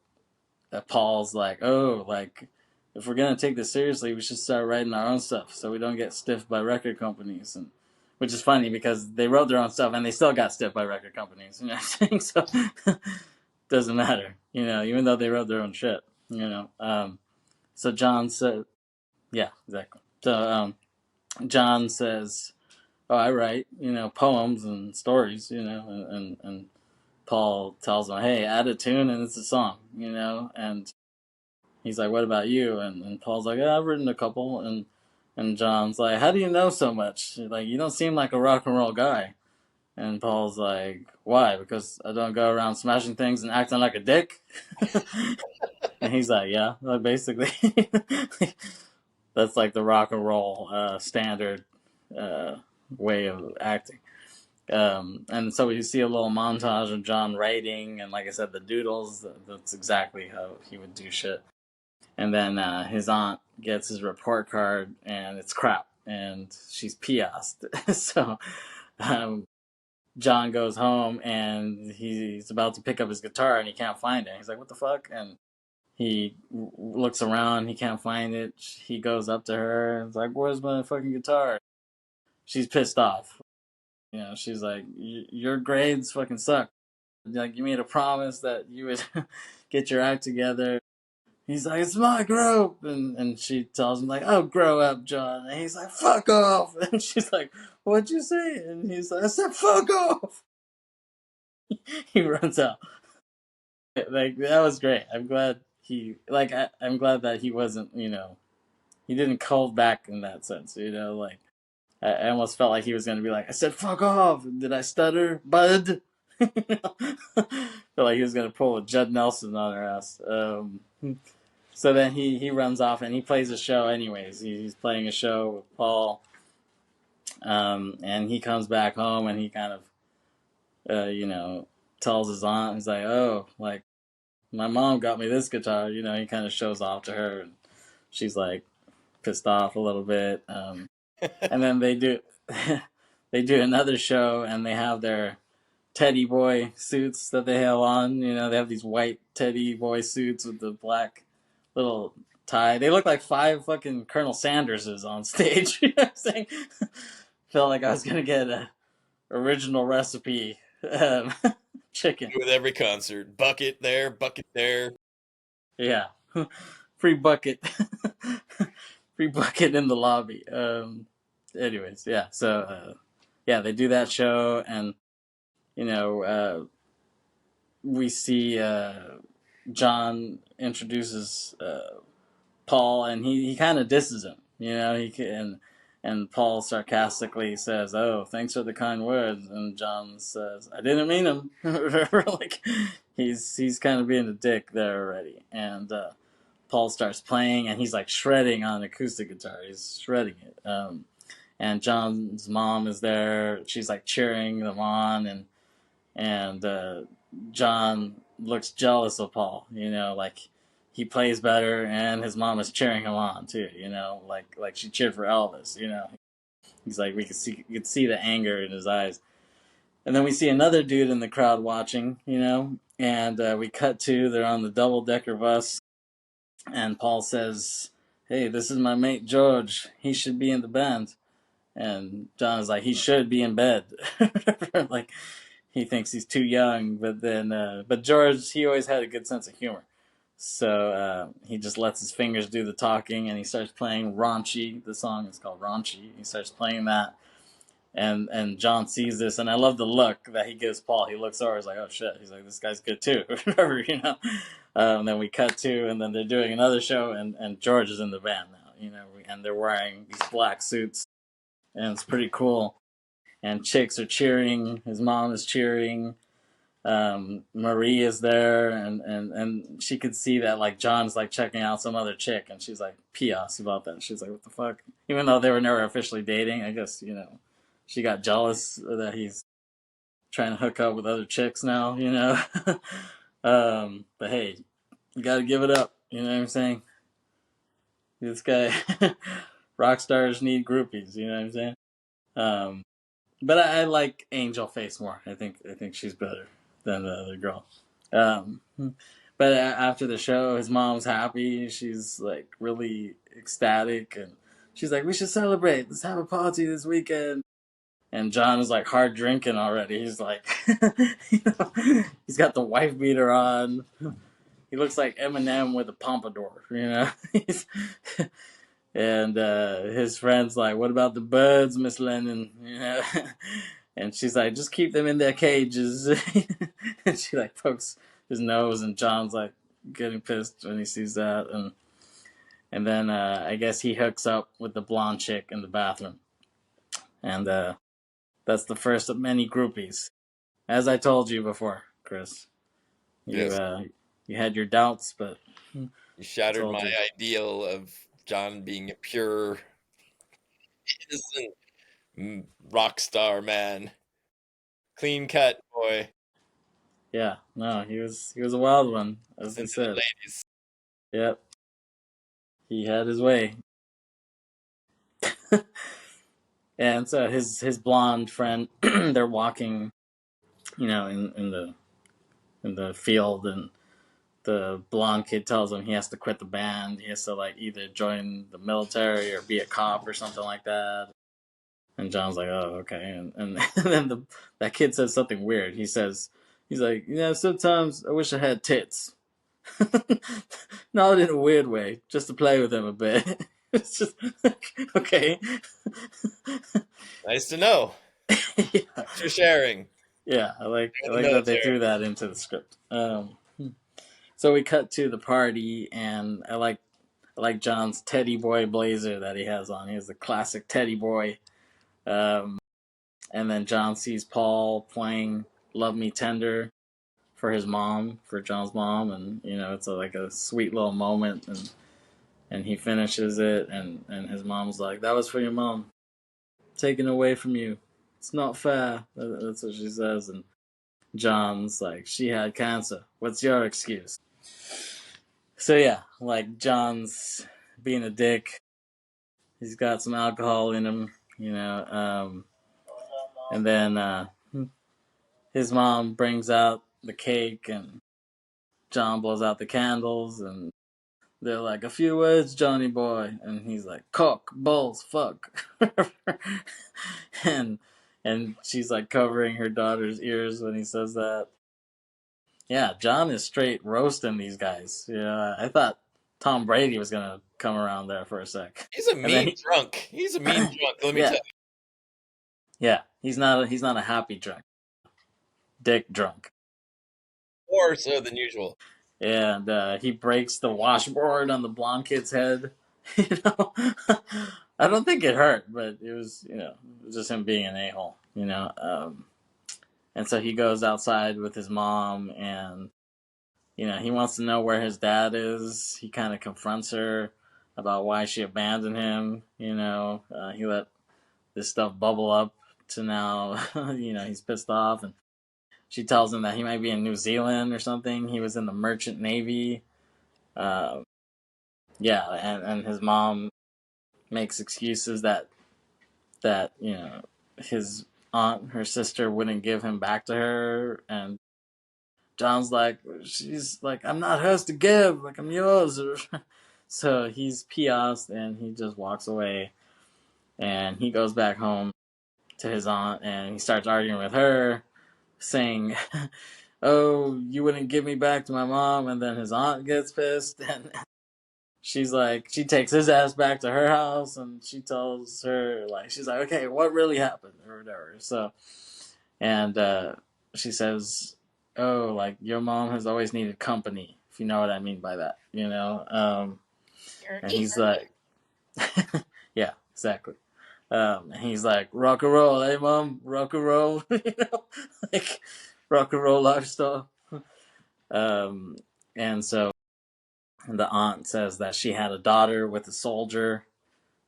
Paul's like, oh, like, if we're going to take this seriously, we should start writing our own stuff so we don't get stiffed by record companies. And which is funny because they wrote their own stuff and they still got stiffed by record companies. You know what I'm saying? So doesn't matter, even though they wrote their own shit. So John said, yeah, exactly. So John says, oh, I write, poems and stories, and Paul tells him, hey, add a tune and it's a song, and he's like, what about you? And Paul's like, yeah, I've written a couple, and John's like, how do you know so much? Like, you don't seem like a rock and roll guy. And Paul's like, why? Because I don't go around smashing things and acting like a dick? And he's like, yeah, like basically. That's like the rock and roll standard uh, way of acting. And so we see a little montage of John writing, and like I said, the doodles. That's exactly how he would do shit. And then his aunt gets his report card, and it's crap, and she's pissed. So um, John goes home, and he's about to pick up his guitar, and he can't find it. He's like, "What the fuck?" And he looks around, he can't find it. He goes up to her, and it's like, "Where's my fucking guitar?" She's pissed off. She's like, "Your grades fucking suck. Like, you made a promise that you would get your act together." He's like, "It's my group," and she tells him like, "Oh, grow up, John." And he's like, "Fuck off!" And she's like, "What'd you say?" And he's like, "I said fuck off." He runs out. Like, that was great. I'm glad I'm glad that he wasn't, he didn't call back in that sense. Like, I almost felt like he was gonna be like, "I said fuck off." Did I stutter, bud? Felt like he was gonna pull a Judd Nelson on her ass. So then he runs off and he plays a show anyways. He's playing a show with Paul, and he comes back home and he kind of, tells his aunt, he's like, "Oh, like my mom got me this guitar." He kind of shows off to her, and she's like pissed off a little bit. And then they do they do another show, and they have their teddy boy suits that they have on. They have these white teddy boy suits with the black little tie. They look like five fucking Colonel Sanderses on stage. You know what I'm saying? Felt like I was gonna get a original recipe chicken. With every concert, bucket there, bucket there. Yeah, free bucket, free bucket in the lobby. Anyways, yeah. So yeah, they do that show, and you know, we see John introduces Paul, and he kind of disses him. And Paul sarcastically says, "Oh, thanks for the kind words." And John says, "I didn't mean them." Like, he's kind of being a dick there already. And Paul starts playing, and he's like shredding on acoustic guitar. He's shredding it. And John's mom is there. She's like cheering them on, and John looks jealous of Paul. Like he plays better, and his mom is cheering him on too. Like she cheered for Elvis. He's like, you could see the anger in his eyes. And then we see another dude in the crowd watching. And we cut to they're on the double decker bus, and Paul says, "Hey, this is my mate George. He should be in the band." And John's like, "He should be in bed." Like, he thinks he's too young, but George, he always had a good sense of humor. So he just lets his fingers do the talking, and he starts playing Raunchy. The song is called Raunchy. He starts playing that, and John sees this, and I love the look that he gives Paul. He looks over, he's like, "Oh shit!" He's like, "This guy's good too." Then we cut to, and then they're doing another show, and George is in the band now. And they're wearing these black suits, and it's pretty cool. And chicks are cheering. His mom is cheering. Marie is there, and she could see that like John's like checking out some other chick, and she's like pissed about that. She's like, "What the fuck?" Even though they were never officially dating, I guess she got jealous that he's trying to hook up with other chicks now. But hey, you got to give it up. You know what I'm saying? This guy, rock stars need groupies. You know what I'm saying? Um, but I like Angel Face more. I think she's better than the other girl. Um, but after the show, his mom's happy. She's like really ecstatic, and she's like, "We should celebrate. Let's have a party this weekend." And John is like hard drinking already. He's like, he's got the wife beater on. He looks like Eminem with a pompadour. He's And his friend's like, "What about the birds, Miss Lennon?" You know, and she's like, "Just keep them in their cages." And she like pokes his nose, and John's like getting pissed when he sees that, and then I guess he hooks up with the blonde chick in the bathroom, and that's the first of many groupies. As I told you before, Chris, you Yes. you had your doubts, but You I shattered told my you. ideal of John being a pure, innocent rock star man. Clean cut boy. Yeah, no, he was a wild one, as Listen they to the said. ladies. Yep, he had his way. And so his blonde friend, they're walking, in the field, and the blonde kid tells him he has to quit the band. He has to like either join the military or be a cop or something like that. And John's like, "Oh, okay." And then that kid says something weird. He's like, sometimes I wish I had tits. Not in a weird way, just to play with him a bit. It's just like, okay. Nice to know. Yeah. Thanks for sharing. Yeah, I like I In the like that they military. threw that into the script. So we cut to the party, and I like John's teddy boy blazer that he has on. He has the classic teddy boy. Um, and then John sees Paul playing "Love Me Tender" for John's mom, and it's like a sweet little moment, and he finishes it, and his mom's like, "That was for your mom, taken away from you. It's not fair." That's what she says, and John's like, "She had cancer. What's your excuse?" So yeah, like John's being a dick. He's got some alcohol in him, and then his mom brings out the cake, and John blows out the candles, and they're like, "A few words, Johnny boy," and he's like, "Cock, balls, fuck," and she's like covering her daughter's ears when he says that. Yeah, John is straight roasting these guys. Yeah, I thought Tom Brady was gonna come around there for a sec, He's a and then mean drunk. He's a mean drunk. Let me tell yeah, you. yeah, he's not a happy drunk, dick drunk. More so than usual. And he breaks the washboard on the blonde kid's head. you know, I don't think it hurt, but it was just him being an a hole. And so he goes outside with his mom, and he wants to know where his dad is. He kind of confronts her about why she abandoned him. He let this stuff bubble up to now. He's pissed off, and she tells him that he might be in New Zealand or something. He was in the merchant navy. Uh, yeah, and his mom makes excuses that his aunt, her sister, wouldn't give him back to her, and John's like, she's like, "I'm not hers to give, like I'm yours." So he's pissed, and he just walks away, and he goes back home to his aunt, and he starts arguing with her, saying, "Oh, you wouldn't give me back to my mom," and then his aunt gets pissed, and she takes his ass back to her house, and she tells her, like, she's like, "Okay, what really happened," or whatever. So, and she says, "Oh, like your mom has always needed company, if you know what I mean by that. You're an And he's ignorant. like, "Yeah, exactly." And he's like, "Rock and roll, hey mom, rock and roll," like rock and roll lifestyle. Um, and so the aunt says that she had a daughter with a soldier,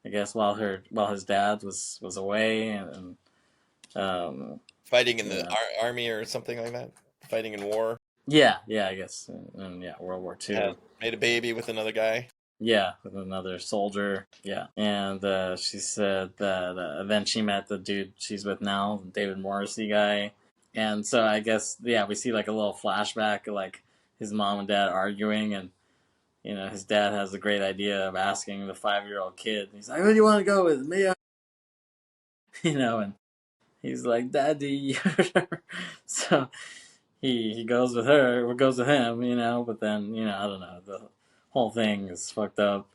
I guess, while his dad was away, and Fighting in you the know, army or something like that. Fighting in war. yeah, I guess, and yeah, World War Yeah. II. Made a baby with another guy. Yeah, with another soldier. Yeah, and she said that then she met the dude she's with now, the David Morrissey guy, and so I guess yeah, we see like a little flashback of like his mom and dad arguing, and his dad has the great idea of asking the 5-year-old kid. He's like, "Who do you want to go with, me?" And he's like, "Daddy." So he goes with her, or goes with him, but then I don't know, the whole thing is fucked up,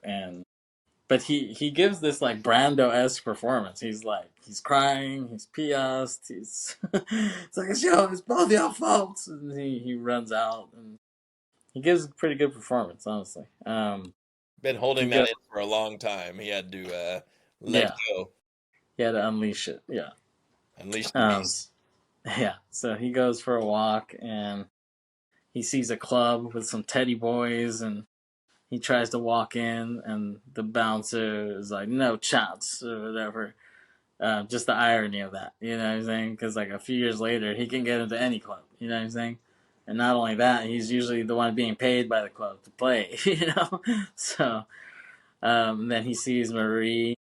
but but he gives this like Brando-esque performance. He's crying, he's pissed, he's it's like, yo, it's both your faults, and he runs out, and he gives a pretty good performance, honestly. Been holding He that goes, in for a long time. He had to let yeah, go, he had to unleash it, yeah. unleash the Um, beast. yeah, so he goes for a walk, and he sees a club with some teddy boys, and he tries to walk in, and the bouncer is like, no chance, or whatever. Just the irony of that, you know what I'm saying? Because like a few years later, he can get into any club, you know what I'm saying? And not only that, he's usually the one being paid by the club to play, you know? So then he sees Marie,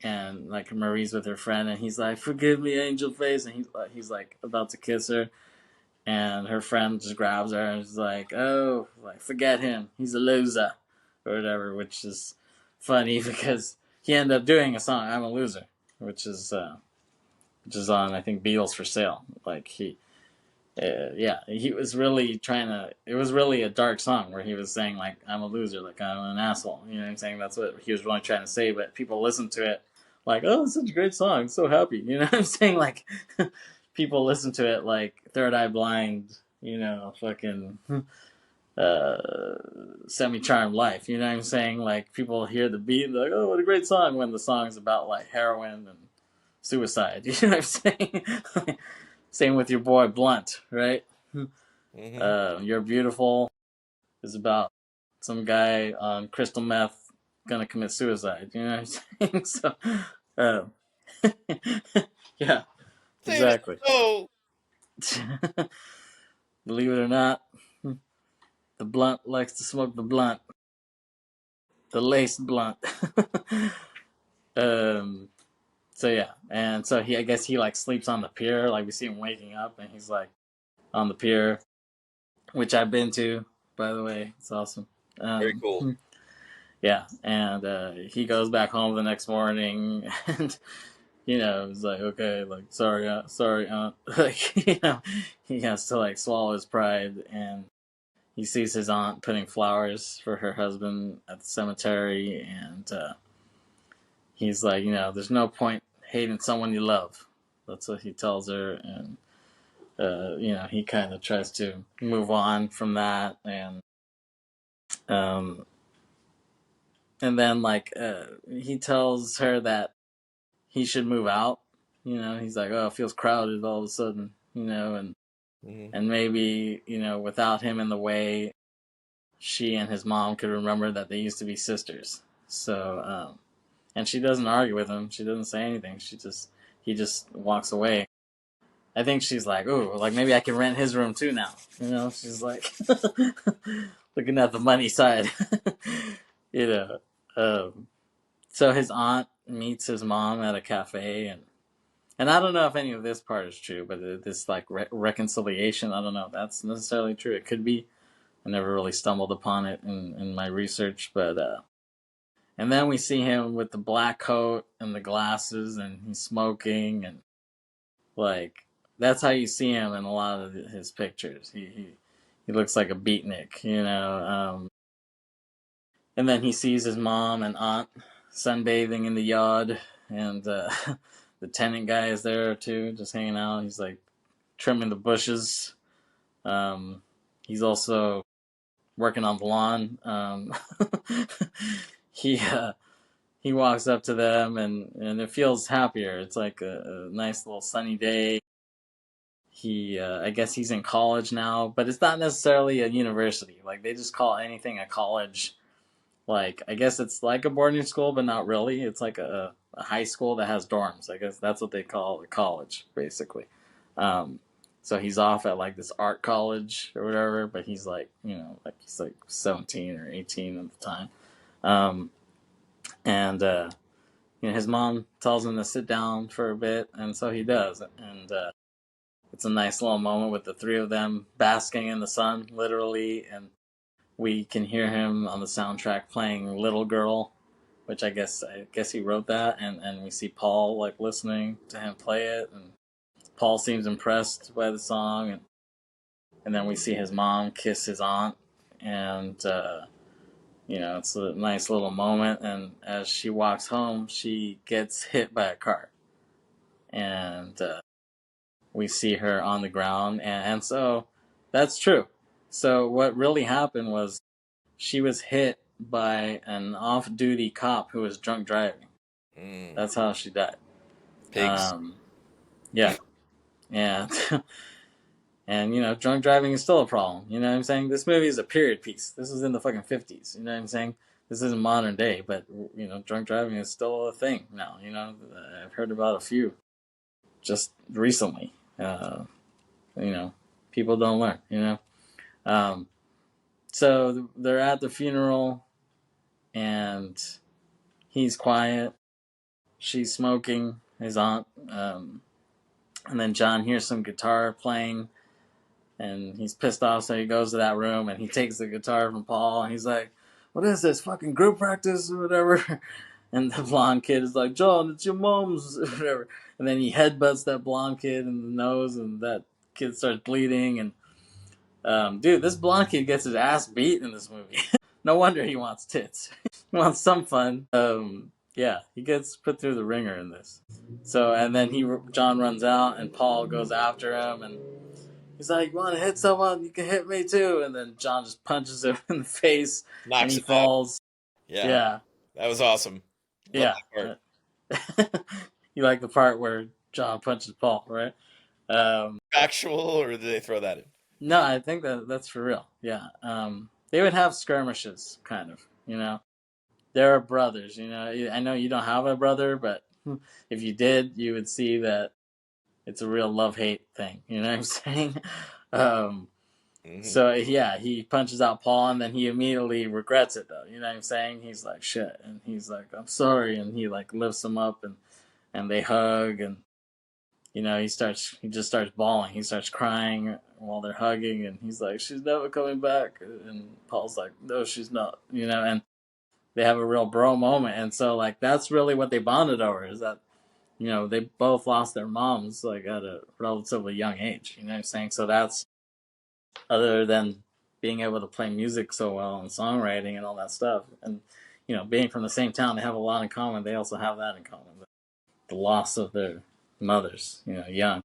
and like Marie's with her friend, and he's like, forgive me, angel face. And he's like about to kiss her, and her friend just grabs her and is like, "Oh, like forget him. He's a loser," or whatever, which is funny because he ended up doing a song, "I'm a Loser," which is on, I think, Beatles for Sale. Like yeah, he was really trying to. It was really a dark song where he was saying like, "I'm a loser," like I'm an asshole. You know what I'm saying? That's what he was really trying to say. But people listened to it like, "Oh, it's such a great song. I'm so happy." You know what I'm saying? Like people listen to it like Third Eye Blind. You know, fucking uh, Semi Charmed Life. You know what I'm saying? Like people hear the beat and they're like, "Oh, what a great song!" When the song's about like heroin and suicide. You know what I'm saying? Same with your boy Blunt, right? Hmm. You're Beautiful is about some guy on crystal meth gonna commit suicide. You know what I'm saying? So, uh, yeah, Save it. exactly. Oh, Believe it or not, the blunt likes to smoke the blunt, the laced blunt. um. So yeah, and so I guess he like sleeps on the pier. Like we see him waking up, and he's like on the pier, which I've been to, by the way. It's awesome. very Um, cool. yeah, and he goes back home the next morning, and he's like, okay, like sorry, aunt. Like he has to like swallow his pride, and he sees his aunt putting flowers for her husband at the cemetery, and he's like, there's no point hating someone you love. That's what he tells her, and he kind of tries to move on from that, um, and then like he tells her that he should move out. He's like, oh, it feels crowded all of a sudden, Hmm. and maybe without him in the way, she and his mom could remember that they used to be sisters. So, and she doesn't argue with him. She doesn't say anything. He just walks away. I think she's like, ooh, like maybe I can rent his room too now. She's like looking at the money side. you know. Um, so his aunt meets his mom at a cafe, and I don't know if any of this part is true, but this like reconciliation, I don't know if that's necessarily true. It could be. I never really stumbled upon it in my research, but and then we see him with the black coat and the glasses, and he's smoking, and like that's how you see him in a lot of his pictures. He looks like a beatnik. And then he sees his mom and aunt sunbathing in the yard, and the tenant guy is there too, just hanging out. He's like trimming the bushes. Um, he's also working on the lawn. He he walks up to them, and it feels happier. It's like a nice little sunny day. I guess he's in college now, but it's not necessarily a university. Like they just call anything a college. Like I guess it's like a boarding school, but not really. It's like a high school that has dorms. I guess that's what they call a college, basically. Um, so he's off at like this art college or whatever, but he's like, like he's like 17 or 18 at the time. Um, and his mom tells him to sit down for a bit, and so he does. And it's a nice little moment with the three of them basking in the sun, literally, and we can hear him on the soundtrack playing "Little Girl," which I guess he wrote that, and we see Paul like listening to him play it, and Paul seems impressed by the song, and then we see his mom kiss his aunt, and It's a nice little moment. And as she walks home, she gets hit by a car, and we see her on the ground, and so that's true. So what really happened was she was hit by an off-duty cop who was drunk driving. Mm. That's how she died. Pigs. Um, yeah, and and drunk driving is still a problem. You know what I'm saying? This movie is a period piece. This is in the fucking 50s. You know what I'm saying? This isn't modern day, but drunk driving is still a thing now. I've heard about a few just recently. You know, people don't learn. Um, so they're at the funeral, and he's quiet. She's smoking, his aunt. And then John hears some guitar playing, and he's pissed off, so he goes to that room and he takes the guitar from Paul, and he's like, "What is this, fucking group practice or whatever?" And the blonde kid is like, "John, it's your mom's," or whatever. And then he headbutts that blonde kid in the nose, and that kid starts bleeding. And dude, this blonde kid gets his ass beat in this movie. No wonder he wants tits. He wants some fun. Yeah, he gets put through the ringer in this. So, and then John runs out, and Paul goes after him, and he's like, "You want to hit someone? You can hit me too." And then John just punches him in the face, and Knocks he him out. falls. Yeah, Yeah, that was awesome. Love yeah. that part. You like the part where John punches Paul, right? Factual, or did they throw that in? No, I think that's for real. Yeah. They would have skirmishes, kind of. They're brothers. I know you don't have a brother, but if you did, you would see that it's a real love hate thing. You know what I'm saying? Um, Hmm. so yeah, he punches out Paul, and then he immediately regrets it, though. You know what I'm saying? He's like, "Shit," and he's like, "I'm sorry," and he like lifts him up, and they hug, and he just starts bawling. He starts crying while they're hugging, and he's like, "She's never coming back," and Paul's like, "No, she's not," and they have a real bro moment. And so like that's really what they bonded over, is that they both lost their moms like at a relatively young age. You know what I'm saying? So that's, other than being able to play music so well and songwriting and all that stuff, and being from the same town, they have a lot in common. They also have that in common, the loss of their mothers, young.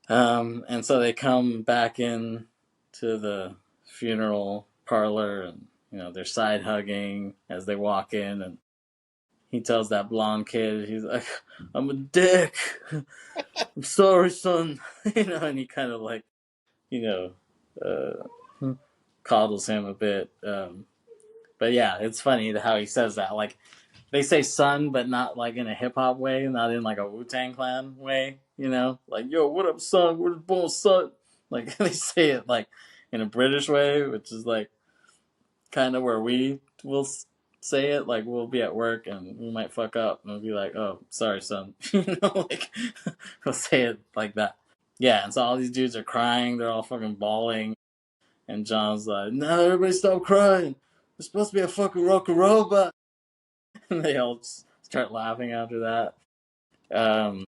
And so they come back in to the funeral parlor, and they're side hugging as they walk in, and he tells that blonde kid, he's like, "I'm a dick. I'm sorry, son." And he kind of like, you know, coddles him a bit. But yeah, it's funny how he says that. Like, they say son, but not like in a hip hop way, not in like a Wu-Tang Clan way, Like, "Yo, what up, son? Where's the bone, son?" Like, they say it like in a British way, which is like kind of where we will say it. Like, we'll be at work and we might fuck up and we'll be like, "Oh, sorry, son." Like, we'll say it like that. Yeah, and so all these dudes are crying. They're all fucking bawling. And John's like, "No, everybody stop crying. We're supposed to be a fucking rock and robot." And they all start laughing after that. Um,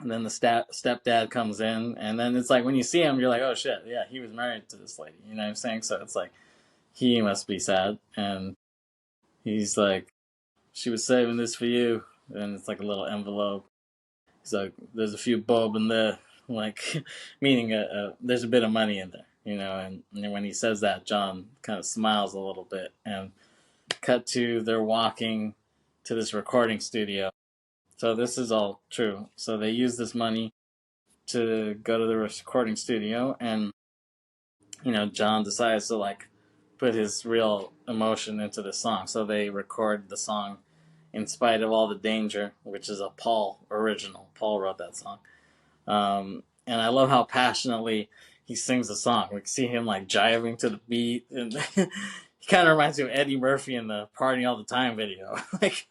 and then the stepdad comes in. And then it's like, when you see him, you're like, "Oh shit, yeah, he was married to this lady." You know what I'm saying? So it's like, he must be sad. And he's like, "She was saving this for you." And it's like a little envelope. He's like, "There's a few bob in there." Like, meaning there's a bit of money in there, and when he says that, John kind of smiles a little bit. And cut to, they're walking to this recording studio. So this is all true. So they use this money to go to the recording studio, and John decides to like put his real emotion into the song. So they record the song in spite of all the danger, which is a Paul original. Paul wrote that song. And I love how passionately he sings the song. We see him like jiving to the beat, and he kind of reminds me of Eddie Murphy in the "Party All the Time" video. Like,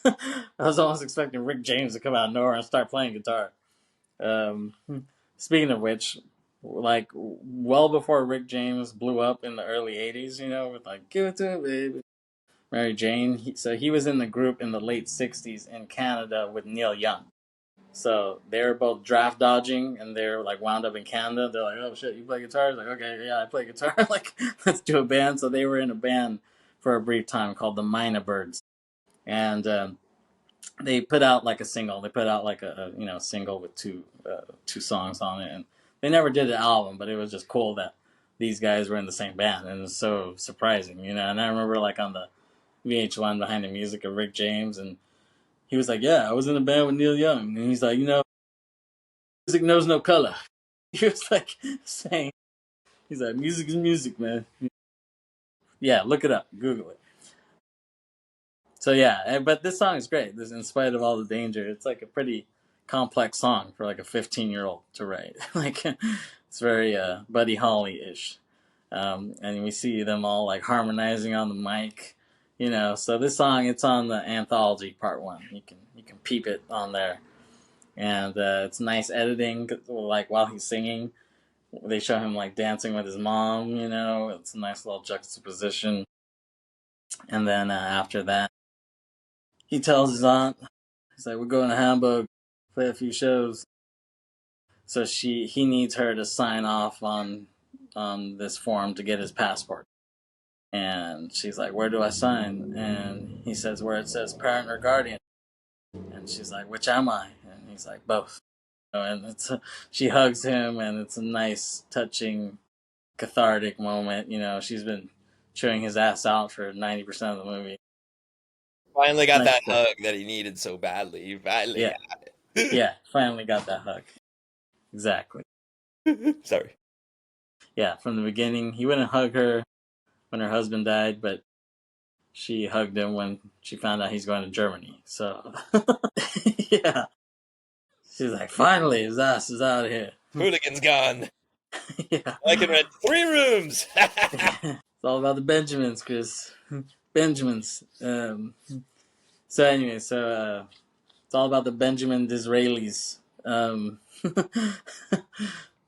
I was almost expecting Rick James to come out of nowhere and start playing guitar. Um, Speaking of which, like, well before Rick James blew up in the early '80s, with like "Give It to Me, Baby," Mary Jane. So he was in the group in the late '60s in Canada with Neil Young. So they were both draft dodging, and they're like wound up in Canada. They're like, "Oh shit, you play guitar?" He's like, "Okay, yeah, I play guitar." Like, let's do a band. So they were in a band for a brief time called the Mina Birds, and they put out like a single. They put out like a single with two songs on it, and they never did an album, but it was just cool that these guys were in the same band, and it was so surprising, you know. And I remember like on the VH1 Behind the Music of Rick James, and he was like, "Yeah, I was in a band with Neil Young," and he's like, music knows no color. He was like saying, he's like, "Music is music, man." Yeah, look it up, Google it. So yeah, but this song is great. This, in spite of all the danger, it's like a pretty complex song for like a 15-year-old to write. Like it's very Buddy Holly ish, and we see them all like harmonizing on the mic. So this song, it's on the anthology part one. You can peep it on there, and it's nice editing. Like while he's singing, they show him like dancing with his mom. It's a nice little juxtaposition. And then after that, he tells his aunt, he's like, "We're going to Hamburg, play a few shows." So he needs her to sign off on this form to get his passport. And she's like, "Where do I sign?" And he says, "Where it says parent or guardian." And she's like, "Which am I?" And he's like, "Both." And she hugs him, and it's a nice, touching, cathartic moment. She's been chewing his ass out for 90% of the movie. Finally got Nice that stuff. hug that he needed so badly. He finally Yeah, got it. yeah, finally got that hug. Exactly. Sorry. Yeah, from the beginning, he wouldn't hug her when her husband died, but she hugged him when she found out he's going to Germany. So, yeah, she's like, finally, his ass is out of here. Hooligan's gone. Yeah. I can rent 3 rooms. It's all about the Benjamins, Kris. Benjamins. So anyway, it's all about the Benjamin Disraelis.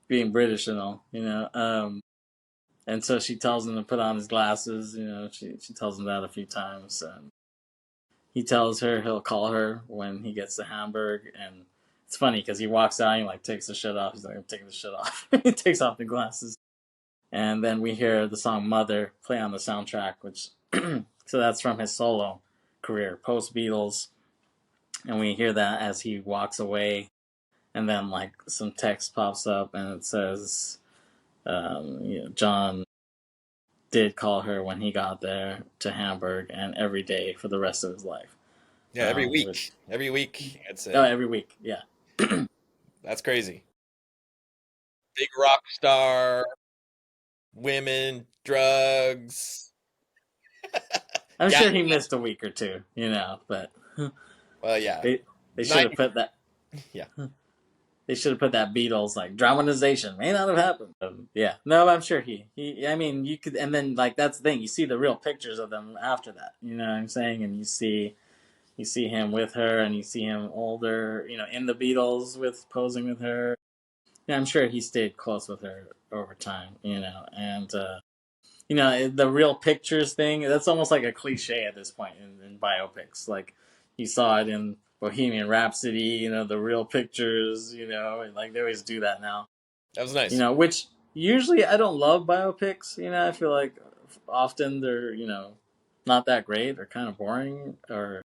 Being British and all. And so she tells him to put on his glasses. She tells him that a few times. He tells her he'll call her when he gets to Hamburg, and it's funny because he walks out and he like takes the shit off. He's like, "I'm taking the shit off." He takes off the glasses, and then we hear the song "Mother" play on the soundtrack, which so that's from his solo career post Beatles, and we hear that as he walks away, and then like some text pops up and it says, John did call her when he got there to Hamburg and every day for the rest of his life. Yeah, every Which, week. Every week. every week, yeah. That's crazy. Big rock star, women, drugs. I'm Yeah. sure he missed a week or two, but Well, yeah. they they should have 90, put that yeah. they should have put that Beatles like dramatization may not have happened. Yeah, no, I'm sure he. I mean, you could, and then like that's the thing. You see the real pictures of them after that. You know what I'm saying? And you see him with her, and you see him older. In the Beatles with posing with her. Yeah, I'm sure he stayed close with her over time. And the real pictures thing. That's almost like a cliche at this point in biopics. Like you saw it in Bohemian Rhapsody. The real pictures. Like they always do that now. That was nice. Which usually I don't love biopics. I feel like often they're not that great or kind of boring or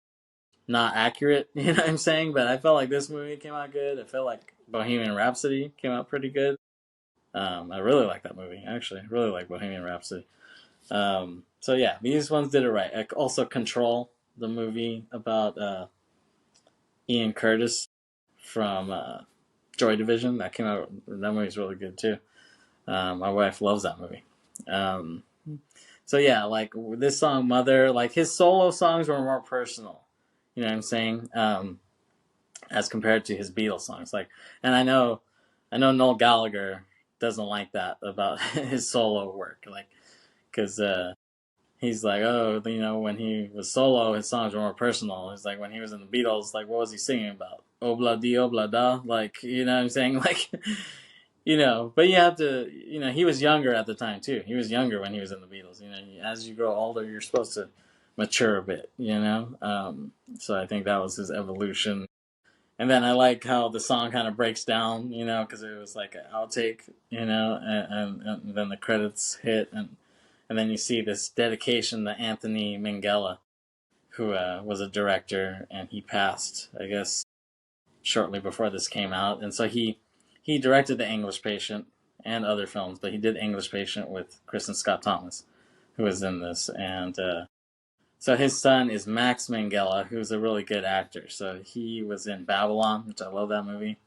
not accurate. You know what I'm saying? But I felt like this movie came out good. I felt like Bohemian Rhapsody came out pretty good. I really like that movie. Actually, I really like Bohemian Rhapsody. So yeah, these ones did it right. Also, Control, the movie about Ian Curtis from Joy Division, that came out. That movie's really good too. My wife loves that movie. Um, so yeah, like this song, Mother, like his solo songs were more personal. You know what I'm saying? As compared to his Beatles songs, and I know Noel Gallagher doesn't like that about his solo work, because he's like, oh, when he was solo, his songs were more personal. It's like when he was in the Beatles, like what was he singing about? Obla di obla da, like you know what I'm saying, like But you have to, he was younger at the time too. He was younger when he was in the Beatles. As you grow older, you're supposed to mature a bit. So I think that was his evolution. And then I like how the song kind of breaks down, because it was like an outtake, and then the credits hit, and And then you see this dedication to Anthony Minghella, who was a director, and he passed, I guess, shortly before this came out. And so he directed The English Patient and other films, but he did English Patient with Kristen Scott Thomas, who was in this. And so his son is Max Minghella, who's a really good actor. So he was in Babylon, which I love that movie.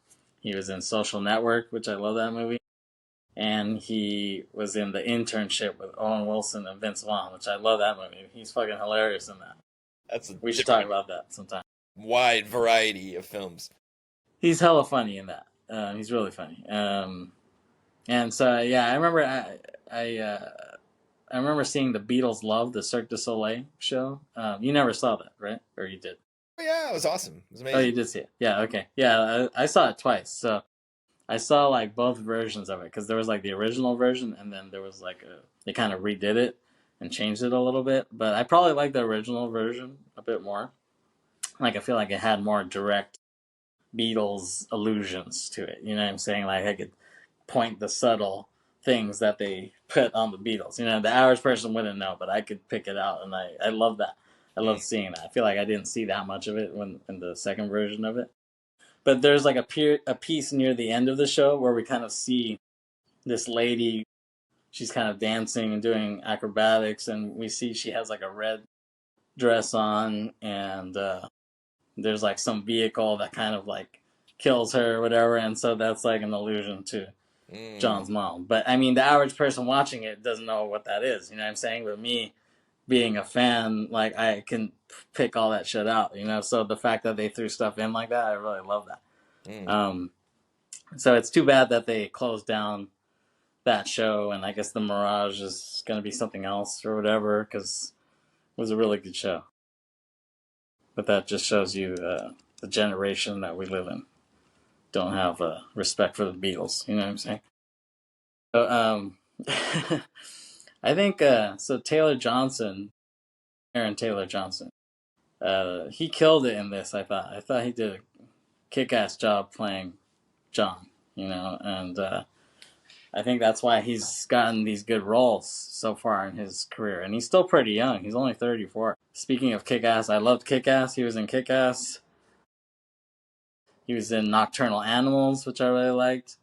He was in Social Network, which I love that movie. And he was in The Internship with Owen Wilson and Vince Vaughn, which I love that movie. He's fucking hilarious in that. That's a We should talk about that sometime. wide variety of films. He's hella funny in that. He's really funny. And so yeah, I remember seeing the Beatles Love, the Cirque du Soleil show. You never saw that, right? Or you did? Oh yeah, it was awesome. It was Oh, amazing. you did see it. Yeah, okay. Yeah, I saw it twice. So I saw like both versions of it because there was like the original version, and then there was like they kind of redid it and changed it a little bit. But I probably like the original version a bit more. Like I feel like it had more direct Beatles allusions to it. You know what I'm saying? Like I could point the subtle things that they put on the Beatles. You know, the average person wouldn't know, but I could pick it out, and I love that. I love seeing that. I feel like I didn't see that much of it when in the second version of it. But there's like a piece near the end of the show where we kind of see this lady. She's kind of dancing and doing acrobatics, and we see she has like a red dress on, and there's like some vehicle that kind of like kills her or whatever, and so that's like an allusion to John's mom. But I mean, the average person watching it doesn't know what that is. You know what I'm saying? But me being a fan, like I can pick all that shit out. You know, so the fact that they threw stuff in like that, I really love that. So it's too bad that they closed down that show, and I guess the Mirage is going to be something else or whatever, because it was a really good show. But that just shows you the generation that we live in don't have respect for the Beatles. You know what I'm saying? So, I think so. Taylor Johnson, Aaron Taylor Johnson, he killed it in this. I thought he did a kick-ass job playing John. You know, and I think that's why he's gotten these good roles so far in his career. And he's still pretty young. He's only 34. Speaking of Kick-Ass, I loved Kick-Ass. He was in Kick-Ass. He was in Nocturnal Animals, which I really liked.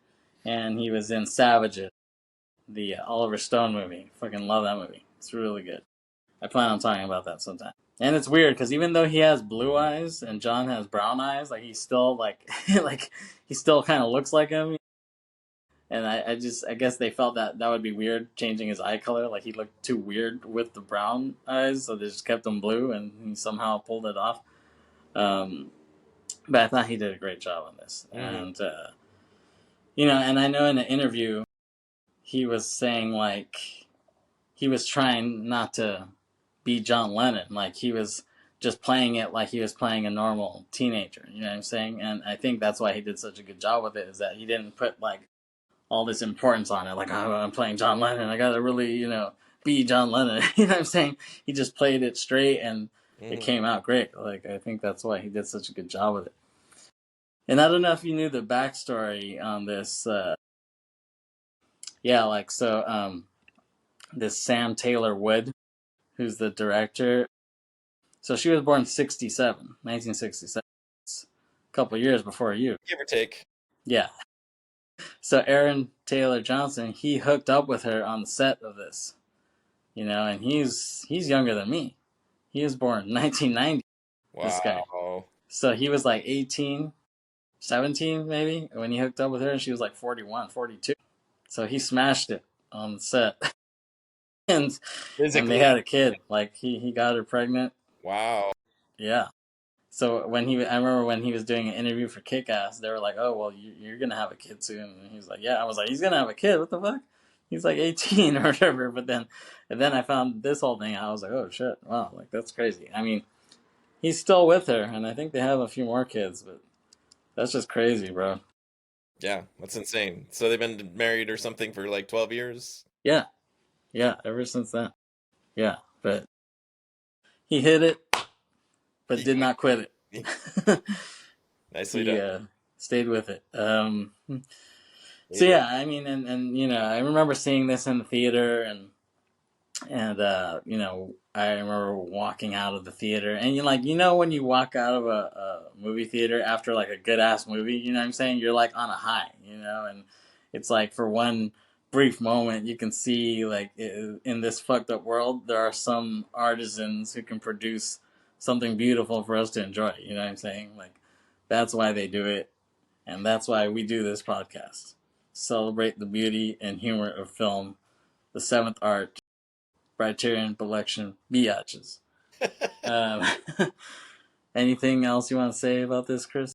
And he was in Savages, the Oliver Stone movie. Fucking love that movie. It's really good. I plan on talking about that sometime. And it's weird because even though he has blue eyes and John has brown eyes, like he's still like like he still kind of looks like him. And I guess they felt that would be weird changing his eye color. Like he looked too weird with the brown eyes, so they just kept him blue, and he somehow pulled it off. But I thought he did a great job on this, and you know, and I know in an interview he was saying like he was trying not to be John Lennon, like he was just playing it like he was playing a normal teenager. You know what I'm saying? And I think that's why he did such a good job with it, is that he didn't put like all this importance on it. Like, oh, I'm playing John Lennon. I got to really, you know, be John Lennon. You know what I'm saying? He just played it straight, and it came out great. Like, I think that's why he did such a good job with it. And I don't know if you knew the backstory on this. Yeah, like, so this Sam Taylor Wood, who's the director. So she was born 1967. It's a couple years before you. Give or take. Yeah. So Aaron Taylor Johnson, he hooked up with her on the set of this. You know, and he's younger than me. He was born in 1990. Wow. This guy. So he was like 18, 17 maybe when he hooked up with her, and she was like 41, 42. So he smashed it on the set. and they had a kid. Like he got her pregnant. Wow. Yeah. So I remember when he was doing an interview for Kick-Ass, they were like, "Oh, well, you're gonna have a kid soon." And he was like, "Yeah." I was like, "He's gonna have a kid? What the fuck?" He's like 18 or whatever. But then I found this whole thing. I was like, "Oh shit, wow, like that's crazy." I mean, he's still with her, and I think they have a few more kids, but that's just crazy, bro. Yeah, that's insane. So they've been married or something for like 12 years? Yeah, ever since then. Yeah, but he hit it, but did not quit it. Nicely he done. Stayed with it. So yeah, I mean, and you know, I remember seeing this in the theater, and And I remember walking out of the theater, and when you walk out of a movie theater after like a good ass movie, you know what I'm saying? You're like on a high, and it's like for one brief moment you can see like in this fucked up world there are some artisans who can produce something beautiful for us to enjoy. You know what I'm saying? Like that's why they do it, and that's why we do this podcast. Celebrate the beauty and humor of film, the seventh art, Briterion Bollection, biatches. Um, anything else you want to say about this, Kris?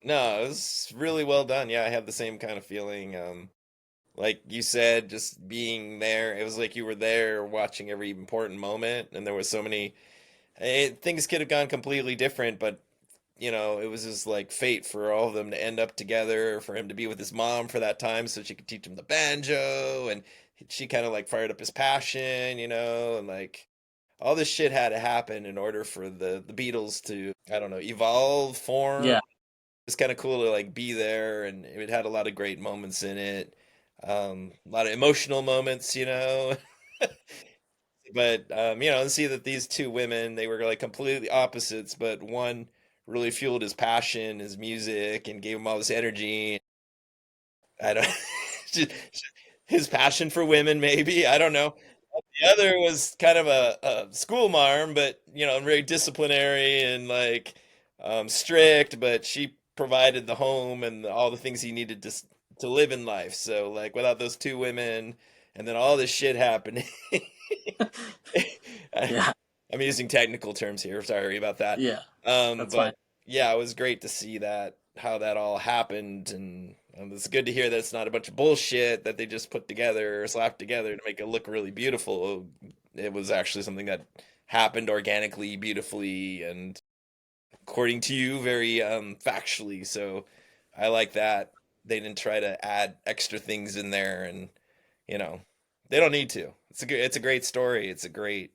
No, it was really well done. Yeah, I had the same kind of feeling. Like you said, just being there, it was like you were there watching every important moment, and there were so many things could have gone completely different, but it was just like fate for all of them to end up together, for him to be with his mom for that time so she could teach him the banjo, and she kind of like fired up his passion, and like all this shit had to happen in order for the Beatles to, I don't know, evolve, form. Yeah, It's kind of cool to like be there, and it had a lot of great moments in it. A lot of emotional moments. But and see that these two women, they were like completely opposites, but one really fueled his passion, his music, and gave him all this energy. I don't his passion for women, maybe. I don't know. The other was kind of a school marm, but very disciplinary and like strict, but she provided the home and all the things he needed to live in life. So like without those two women and then all this shit happening. yeah, I'm using technical terms here. Sorry about that. yeah. That's fine. But yeah, it was great to see that how that all happened, and it's good to hear that it's not a bunch of bullshit that they just put together or slapped together to make it look really beautiful. It was actually something that happened organically, beautifully, and according to you, very factually. So I like that they didn't try to add extra things in there, and you know they don't need to. It's a great story. It's a great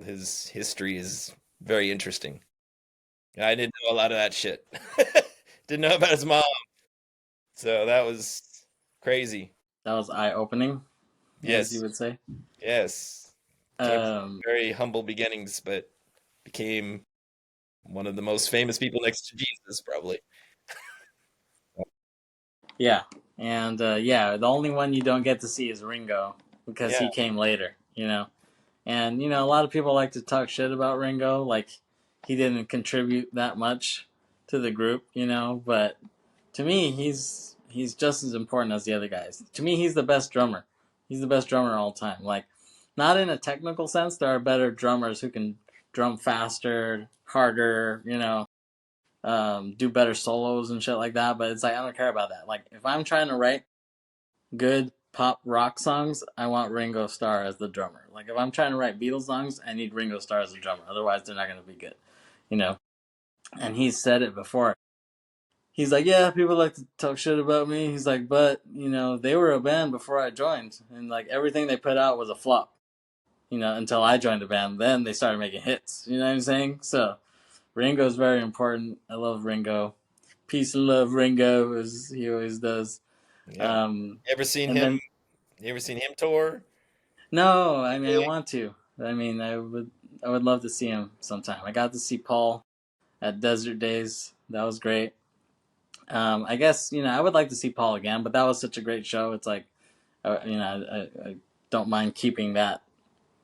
his history is very interesting. I didn't know a lot of that shit. Didn't know about his mom, so that was crazy. That was eye opening, as you Yes, would say. yes. Came from Um, very humble beginnings, but became one of the most famous people next to Jesus, probably. yeah, and yeah, the only one you don't get to see is Ringo because Yeah, he came later. And a lot of people like to talk shit about Ringo, like he didn't contribute that much to the group. But to me, he's just as important as the other guys. To me, he's the best drummer. He's the best drummer all time. Like, not in a technical sense. There are better drummers who can drum faster, harder. Do better solos and shit like that. But it's like I don't care about that. Like, if I'm trying to write good pop rock songs, I want Ringo Starr as the drummer. Like, if I'm trying to write Beatles songs, I need Ringo Starr as the drummer. Otherwise, they're not going to be good. You know. And he's said it before. He's like, yeah, people like to talk shit about me. He's like, but they were a band before I joined, and like everything they put out was a flop. Until I joined the band, then they started making hits. You know what I'm saying? So Ringo's very important. I love Ringo. Peace and love, Ringo, as he always does. yeah. Um, You ever seen and him? then You ever seen him tour? no, I mean I Really? want to. I mean I would love to see him sometime. I got to see Paul at Desert Days. That was great. I guess I would like to see Paul again, but that was such a great show. It's like I don't mind keeping that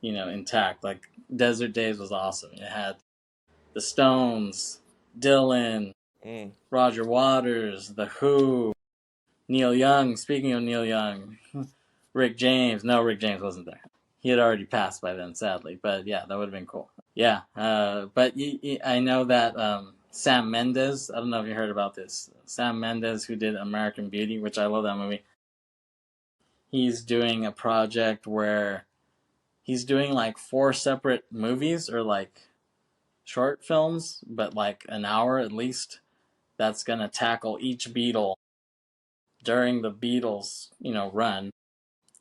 intact. Like Desert Days was awesome. It had the Stones, Dylan, Mm. Roger Waters, The Who, Neil Young. Speaking of Neil Young, Rick James. No, Rick James wasn't there. He had already passed by then, sadly. But yeah, that would have been cool. Yeah, but I know that Sam Mendes. I don't know if you heard about this. Sam Mendes, who did American Beauty, which I love that movie. He's doing a project where he's doing like four separate movies or like short films, but like an hour at least. That's gonna tackle each Beatle during the Beatles, run.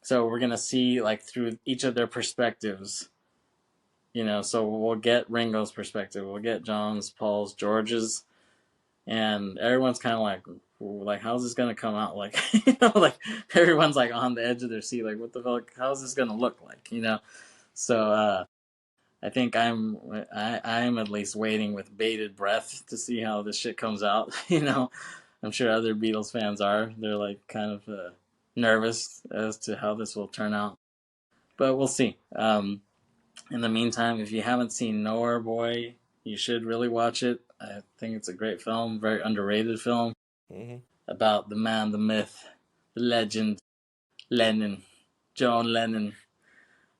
So we're gonna see like through each of their perspectives. So we'll get Ringo's perspective, we'll get John's, Paul's, George's, and everyone's kind of like, how's this gonna come out? Like, like everyone's like on the edge of their seat, like, what the fuck? How's this gonna look like? So I think I'm at least waiting with bated breath to see how this shit comes out. I'm sure other Beatles fans are. They're like kind of nervous as to how this will turn out, but we'll see. In the meantime, if you haven't seen Nowhere Boy, you should really watch it. I think it's a great film, very underrated film about the man, the myth, the legend, Lennon, John Lennon.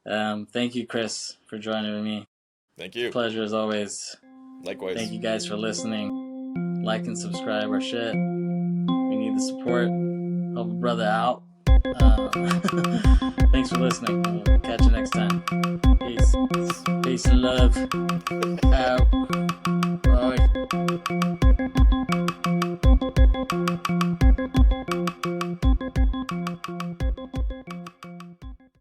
Thank you, Kris, for joining with me. Thank you. Pleasure as always. Likewise. Thank you guys for listening. Like and subscribe our shit. We need the support. Help a brother out. Thanks for listening. We'll catch you next time. Peace. Peace and love. Out. Bye.